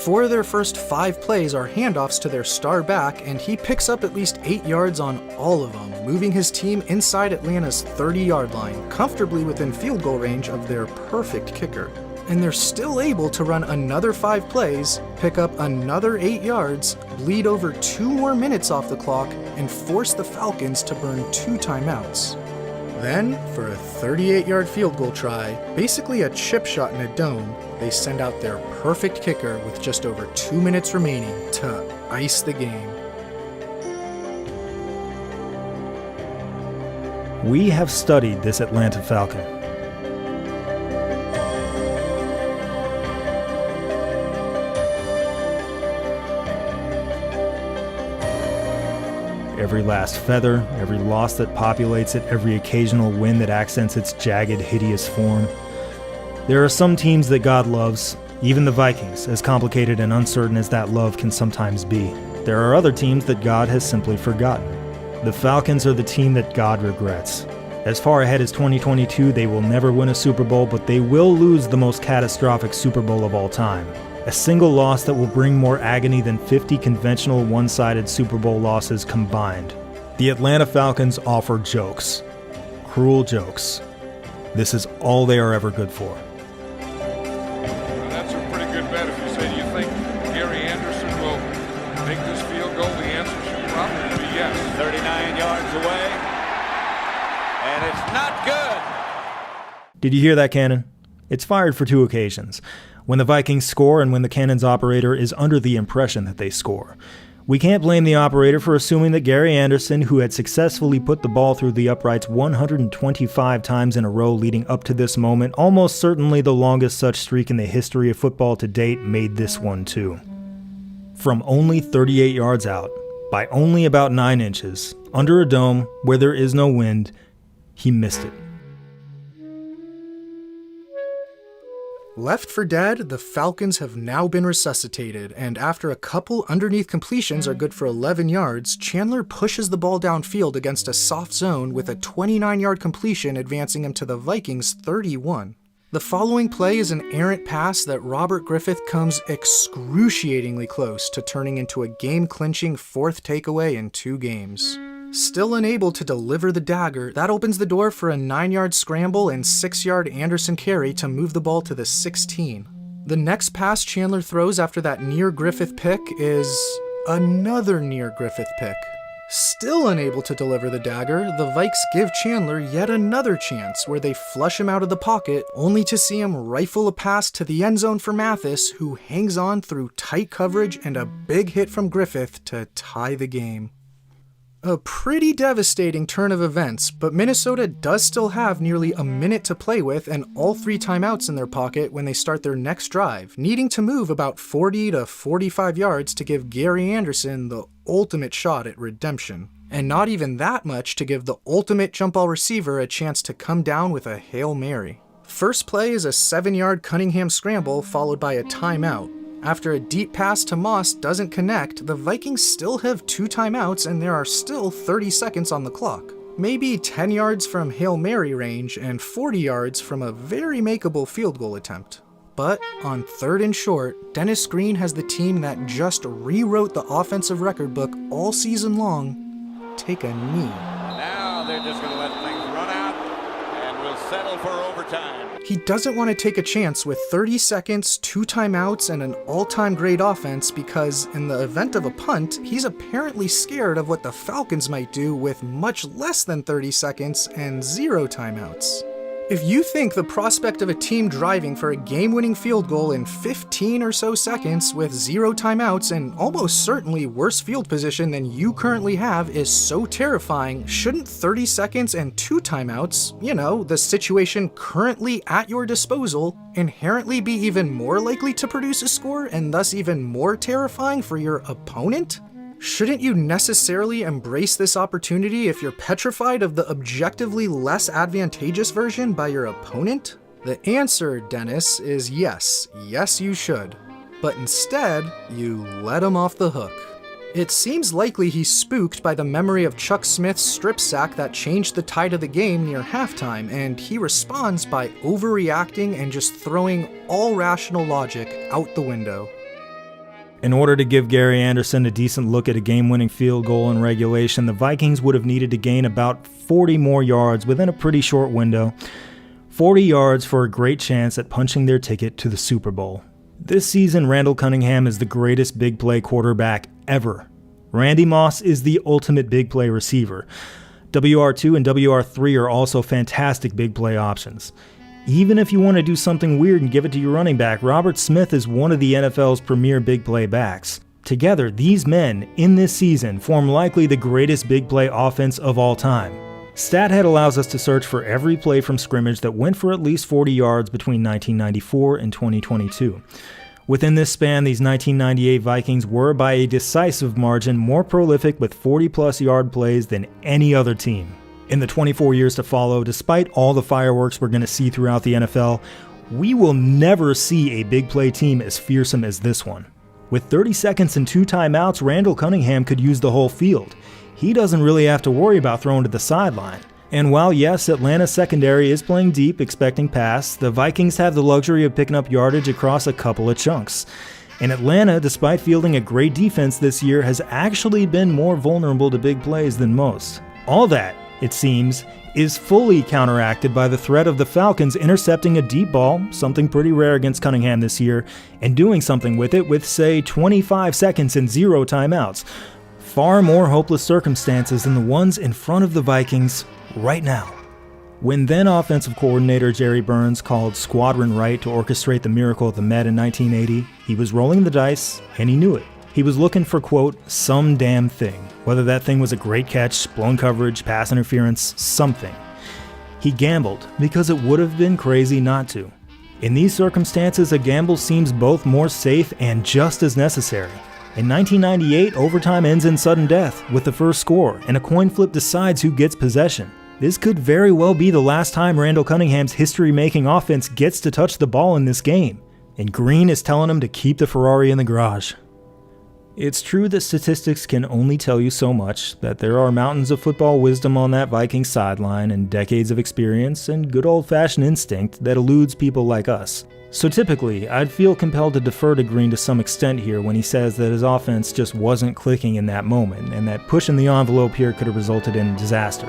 4 of their first 5 plays are handoffs to their star back, and he picks up at least 8 yards on all of them, moving his team inside Atlanta's 30-yard line, comfortably within field goal range of their perfect kicker. And they're still able to run another 5 plays, pick up another 8 yards, bleed over 2 more minutes off the clock, and force the Falcons to burn 2 timeouts. Then, for a 38-yard field goal try, basically a chip shot in a dome, they send out their perfect kicker with just over 2 minutes remaining to ice the game. We have studied this Atlanta Falcon. Every last feather, every loss that populates it, every occasional win that accents its jagged, hideous form. There are some teams that God loves, even the Vikings, as complicated and uncertain as that love can sometimes be. There are other teams that God has simply forgotten. The Falcons are the team that God regrets. As far ahead as 2022, they will never win a Super Bowl, but they will lose the most catastrophic Super Bowl of all time. A single loss that will bring more agony than 50 conventional one-sided Super Bowl losses combined. The Atlanta Falcons offer jokes. Cruel jokes. This is all they are ever good for. Well, that's a pretty good bet if you say, do you think Gary Anderson will make this field goal? The answer should probably be yes. 39 yards away, and it's not good. Did you hear that cannon? It's fired for 2 occasions. When the Vikings score and when the cannon's operator is under the impression that they score. We can't blame the operator for assuming that Gary Anderson, who had successfully put the ball through the uprights 125 times in a row leading up to this moment, almost certainly the longest such streak in the history of football to date, made this one too. From only 38 yards out, by only about 9 inches, under a dome where there is no wind, he missed it. Left for dead, the Falcons have now been resuscitated, and after a couple underneath completions are good for 11 yards, Chandler pushes the ball downfield against a soft zone with a 29-yard completion advancing him to the Vikings' 31. The following play is an errant pass that Robert Griffith comes excruciatingly close to turning into a game-clinching 4th takeaway in 2 games. Still unable to deliver the dagger, that opens the door for a 9-yard scramble and 6-yard Anderson carry to move the ball to the 16. The next pass Chandler throws after that near Griffith pick is another near Griffith pick. Still unable to deliver the dagger, the Vikes give Chandler yet another chance where they flush him out of the pocket, only to see him rifle a pass to the end zone for Mathis, who hangs on through tight coverage and a big hit from Griffith to tie the game. A pretty devastating turn of events, but Minnesota does still have nearly a minute to play with and all 3 timeouts in their pocket when they start their next drive, needing to move about 40 to 45 yards to give Gary Anderson the ultimate shot at redemption. And not even that much to give the ultimate jump ball receiver a chance to come down with a Hail Mary. First play is a 7-yard Cunningham scramble followed by a timeout. After a deep pass to Moss doesn't connect, the Vikings still have 2 timeouts and there are still 30 seconds on the clock. Maybe 10 yards from Hail Mary range and 40 yards from a very makeable field goal attempt. But on 3rd and short, Dennis Green has the team that just rewrote the offensive record book all season long take a knee. Now they're just going to let things run out and we'll settle for overtime. He doesn't want to take a chance with 30 seconds, 2 timeouts, and an all-time great offense because in the event of a punt, he's apparently scared of what the Falcons might do with much less than 30 seconds and 0 timeouts. If you think the prospect of a team driving for a game-winning field goal in 15 or so seconds with 0 timeouts and almost certainly worse field position than you currently have is so terrifying, shouldn't 30 seconds and 2 timeouts, the situation currently at your disposal, inherently be even more likely to produce a score and thus even more terrifying for your opponent? Shouldn't you necessarily embrace this opportunity if you're petrified of the objectively less advantageous version by your opponent? The answer, Dennis, is yes. Yes, you should. But instead, you let him off the hook. It seems likely he's spooked by the memory of Chuck Smith's strip sack that changed the tide of the game near halftime, and he responds by overreacting and just throwing all rational logic out the window. In order to give Gary Anderson a decent look at a game-winning field goal in regulation, the Vikings would have needed to gain about 40 more yards within a pretty short window. 40 yards for a great chance at punching their ticket to the Super Bowl. This season, Randall Cunningham is the greatest big play quarterback ever. Randy Moss is the ultimate big play receiver. WR2 and WR3 are also fantastic big play options. Even if you want to do something weird and give it to your running back, Robert Smith is one of the NFL's premier big play backs. Together, these men, in this season, form likely the greatest big play offense of all time. StatHead allows us to search for every play from scrimmage that went for at least 40 yards between 1994 and 2022. Within this span, these 1998 Vikings were, by a decisive margin, more prolific with 40-plus yard plays than any other team. In the 24 years to follow, despite all the fireworks we're going to see throughout the NFL, we will never see a big play team as fearsome as this one. With 30 seconds and 2 timeouts, Randall Cunningham could use the whole field. He doesn't really have to worry about throwing to the sideline. And while yes, Atlanta's secondary is playing deep, expecting pass, the Vikings have the luxury of picking up yardage across a couple of chunks. And Atlanta, despite fielding a great defense this year, has actually been more vulnerable to big plays than most. All that, it seems, is fully counteracted by the threat of the Falcons intercepting a deep ball, something pretty rare against Cunningham this year, and doing something with it with, say, 25 seconds and 0 timeouts. Far more hopeless circumstances than the ones in front of the Vikings right now. When then offensive coordinator Jerry Burns called Squadron Right to orchestrate the miracle at the Met in 1980, he was rolling the dice, and he knew it. He was looking for, quote, some damn thing. Whether that thing was a great catch, blown coverage, pass interference, something. He gambled because it would have been crazy not to. In these circumstances, a gamble seems both more safe and just as necessary. In 1998, overtime ends in sudden death with the first score, and a coin flip decides who gets possession. This could very well be the last time Randall Cunningham's history-making offense gets to touch the ball in this game, and Green is telling him to keep the Ferrari in the garage. It's true that statistics can only tell you so much, that there are mountains of football wisdom on that Vikings sideline and decades of experience and good old-fashioned instinct that eludes people like us. So typically, I'd feel compelled to defer to Green to some extent here when he says that his offense just wasn't clicking in that moment and that pushing the envelope here could have resulted in disaster.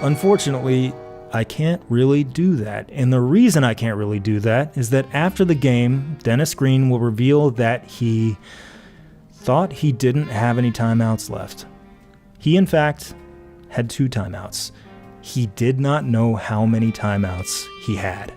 Unfortunately, I can't really do that, and the reason I can't really do that is that after the game, Dennis Green will reveal that he thought he didn't have any timeouts left. He, in fact, had 2 timeouts. He did not know how many timeouts he had.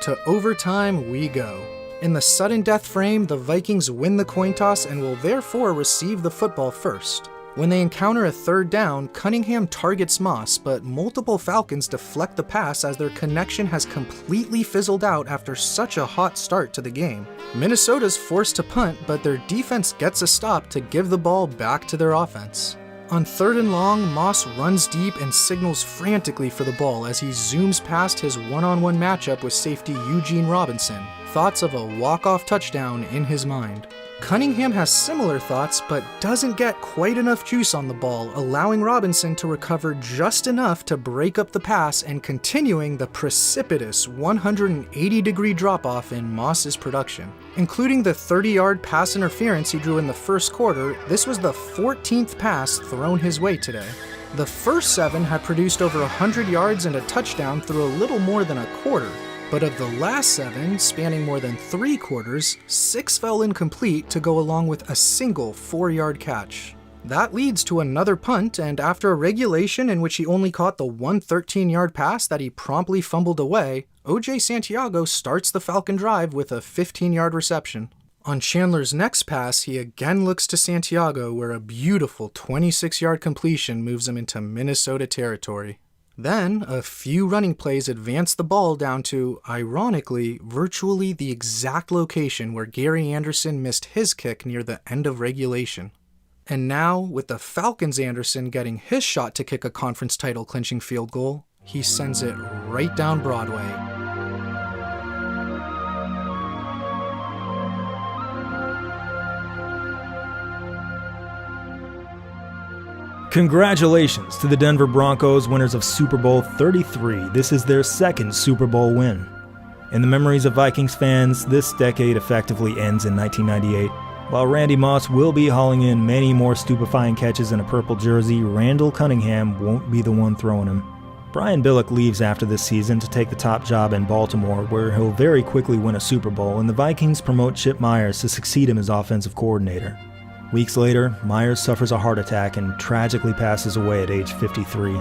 To overtime we go. In the sudden death frame, the Vikings win the coin toss and will therefore receive the football first. When they encounter a third down, Cunningham targets Moss, but multiple Falcons deflect the pass as their connection has completely fizzled out after such a hot start to the game. Minnesota's forced to punt, but their defense gets a stop to give the ball back to their offense. On 3rd and long, Moss runs deep and signals frantically for the ball as he zooms past his one-on-one matchup with safety Eugene Robinson, thoughts of a walk-off touchdown in his mind. Cunningham has similar thoughts, but doesn't get quite enough juice on the ball, allowing Robinson to recover just enough to break up the pass and continuing the precipitous 180-degree drop-off in Moss's production. Including the 30-yard pass interference he drew in the first quarter, this was the 14th pass thrown his way today. The first 7 had produced over 100 yards and a touchdown through a little more than a quarter. But of the last 7, spanning more than 3 quarters, 6 fell incomplete to go along with a single 4-yard catch. That leads to another punt, and after a regulation in which he only caught the one 13-yard pass that he promptly fumbled away, O.J. Santiago starts the Falcon drive with a 15-yard reception. On Chandler's next pass, he again looks to Santiago, where a beautiful 26-yard completion moves him into Minnesota territory. Then, a few running plays advance the ball down to, ironically, virtually the exact location where Gary Anderson missed his kick near the end of regulation. And now, with the Falcons' Anderson getting his shot to kick a conference title clinching field goal, he sends it right down Broadway. Congratulations to the Denver Broncos, winners of Super Bowl 33. This is their 2nd Super Bowl win. In the memories of Vikings fans, this decade effectively ends in 1998. While Randy Moss will be hauling in many more stupefying catches in a purple jersey, Randall Cunningham won't be the one throwing them. Brian Billick leaves after this season to take the top job in Baltimore, where he'll very quickly win a Super Bowl, and the Vikings promote Chip Myers to succeed him as offensive coordinator. Weeks later, Myers suffers a heart attack and tragically passes away at age 53.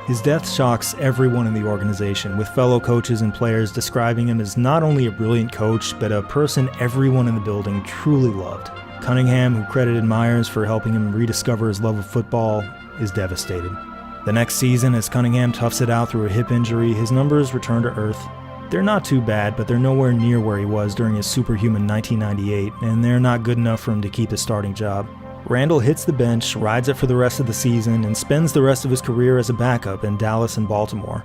His death shocks everyone in the organization, with fellow coaches and players describing him as not only a brilliant coach, but a person everyone in the building truly loved. Cunningham, who credited Myers for helping him rediscover his love of football, is devastated. The next season, as Cunningham toughs it out through a hip injury, his numbers return to earth. They're not too bad, but they're nowhere near where he was during his superhuman 1998, and they're not good enough for him to keep his starting job. Randall hits the bench, rides it for the rest of the season, and spends the rest of his career as a backup in Dallas and Baltimore,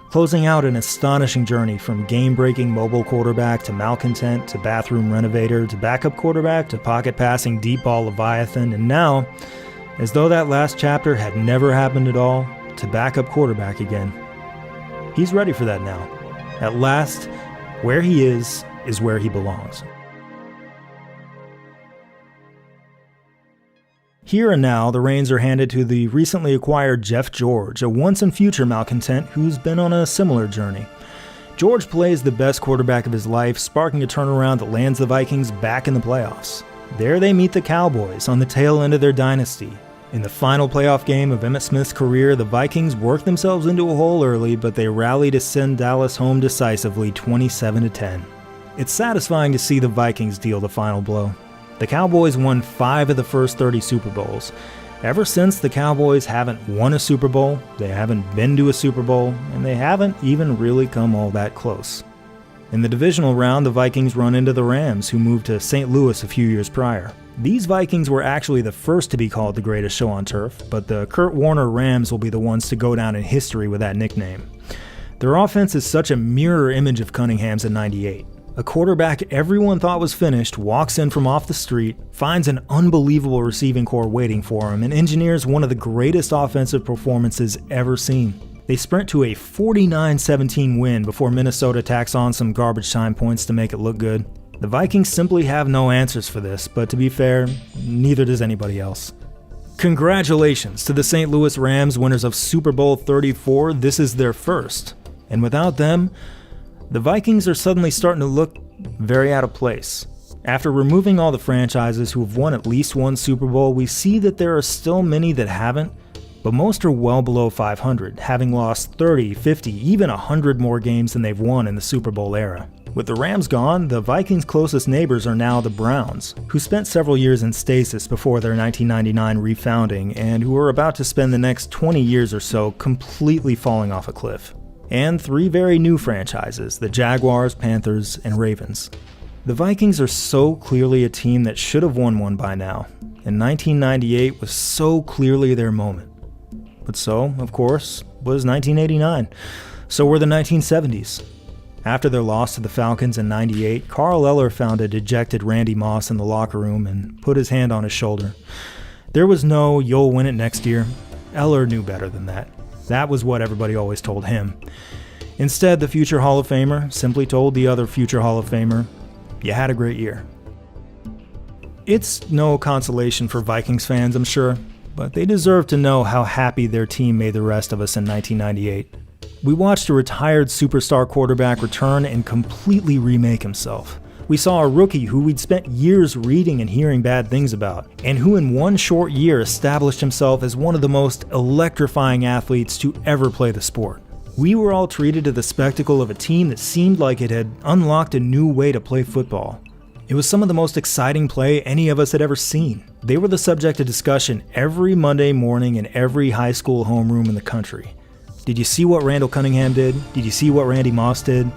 closing out an astonishing journey from game-breaking mobile quarterback to malcontent to bathroom renovator to backup quarterback to pocket-passing deep ball leviathan, and now, as though that last chapter had never happened at all, to backup quarterback again. He's ready for that now. At last, where he is where he belongs. Here and now, the reins are handed to the recently acquired Jeff George, a once-and-future malcontent who's been on a similar journey. George plays the best quarterback of his life, sparking a turnaround that lands the Vikings back in the playoffs. There they meet the Cowboys on the tail end of their dynasty. In the final playoff game of Emmitt Smith's career, the Vikings worked themselves into a hole early, but they rallied to send Dallas home decisively 27-10. It's satisfying to see the Vikings deal the final blow. The Cowboys won 5 of the first 30 Super Bowls. Ever since, the Cowboys haven't won a Super Bowl, they haven't been to a Super Bowl, and they haven't even really come all that close. In the divisional round, the Vikings run into the Rams, who moved to St. Louis a few years prior. These Vikings were actually the first to be called the greatest show on turf, but the Kurt Warner Rams will be the ones to go down in history with that nickname. Their offense is such a mirror image of Cunningham's in '98. A quarterback everyone thought was finished walks in from off the street, finds an unbelievable receiving core waiting for him, and engineers one of the greatest offensive performances ever seen. They sprint to a 49-17 win before Minnesota tacks on some garbage time points to make it look good. The Vikings simply have no answers for this, but to be fair, neither does anybody else. Congratulations to the St. Louis Rams, winners of Super Bowl 34. This is their first. And without them, the Vikings are suddenly starting to look very out of place. After removing all the franchises who have won at least one Super Bowl, we see that there are still many that haven't, but most are well below 500, having lost 30, 50, even 100 more games than they've won in the Super Bowl era. With the Rams gone, the Vikings' closest neighbors are now the Browns, who spent several years in stasis before their 1999 refounding, and who are about to spend the next 20 years or so completely falling off a cliff. And three very new franchises, the Jaguars, Panthers, and Ravens. The Vikings are so clearly a team that should have won one by now, and 1998 was so clearly their moment. But so, of course, was 1989. So were the 1970s. After their loss to the Falcons in '98, Carl Eller found a dejected Randy Moss in the locker room and put his hand on his shoulder. There was no, "you'll win it next year." Eller knew better than that. That was what everybody always told him. Instead, the future Hall of Famer simply told the other future Hall of Famer, "You had a great year." It's no consolation for Vikings fans, I'm sure, but they deserve to know how happy their team made the rest of us in 1998. We watched a retired superstar quarterback return and completely remake himself. We saw a rookie who we'd spent years reading and hearing bad things about, and who in one short year established himself as one of the most electrifying athletes to ever play the sport. We were all treated to the spectacle of a team that seemed like it had unlocked a new way to play football. It was some of the most exciting play any of us had ever seen. They were the subject of discussion every Monday morning in every high school homeroom in the country. Did you see what Randall Cunningham did? Did you see what Randy Moss did?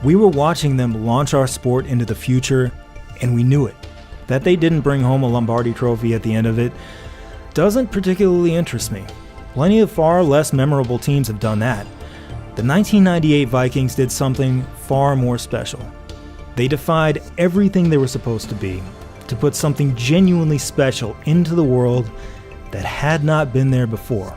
We were watching them launch our sport into the future, and we knew it. That they didn't bring home a Lombardi trophy at the end of it doesn't particularly interest me. Plenty of far less memorable teams have done that. The 1998 Vikings did something far more special. They defied everything they were supposed to be to put something genuinely special into the world that had not been there before.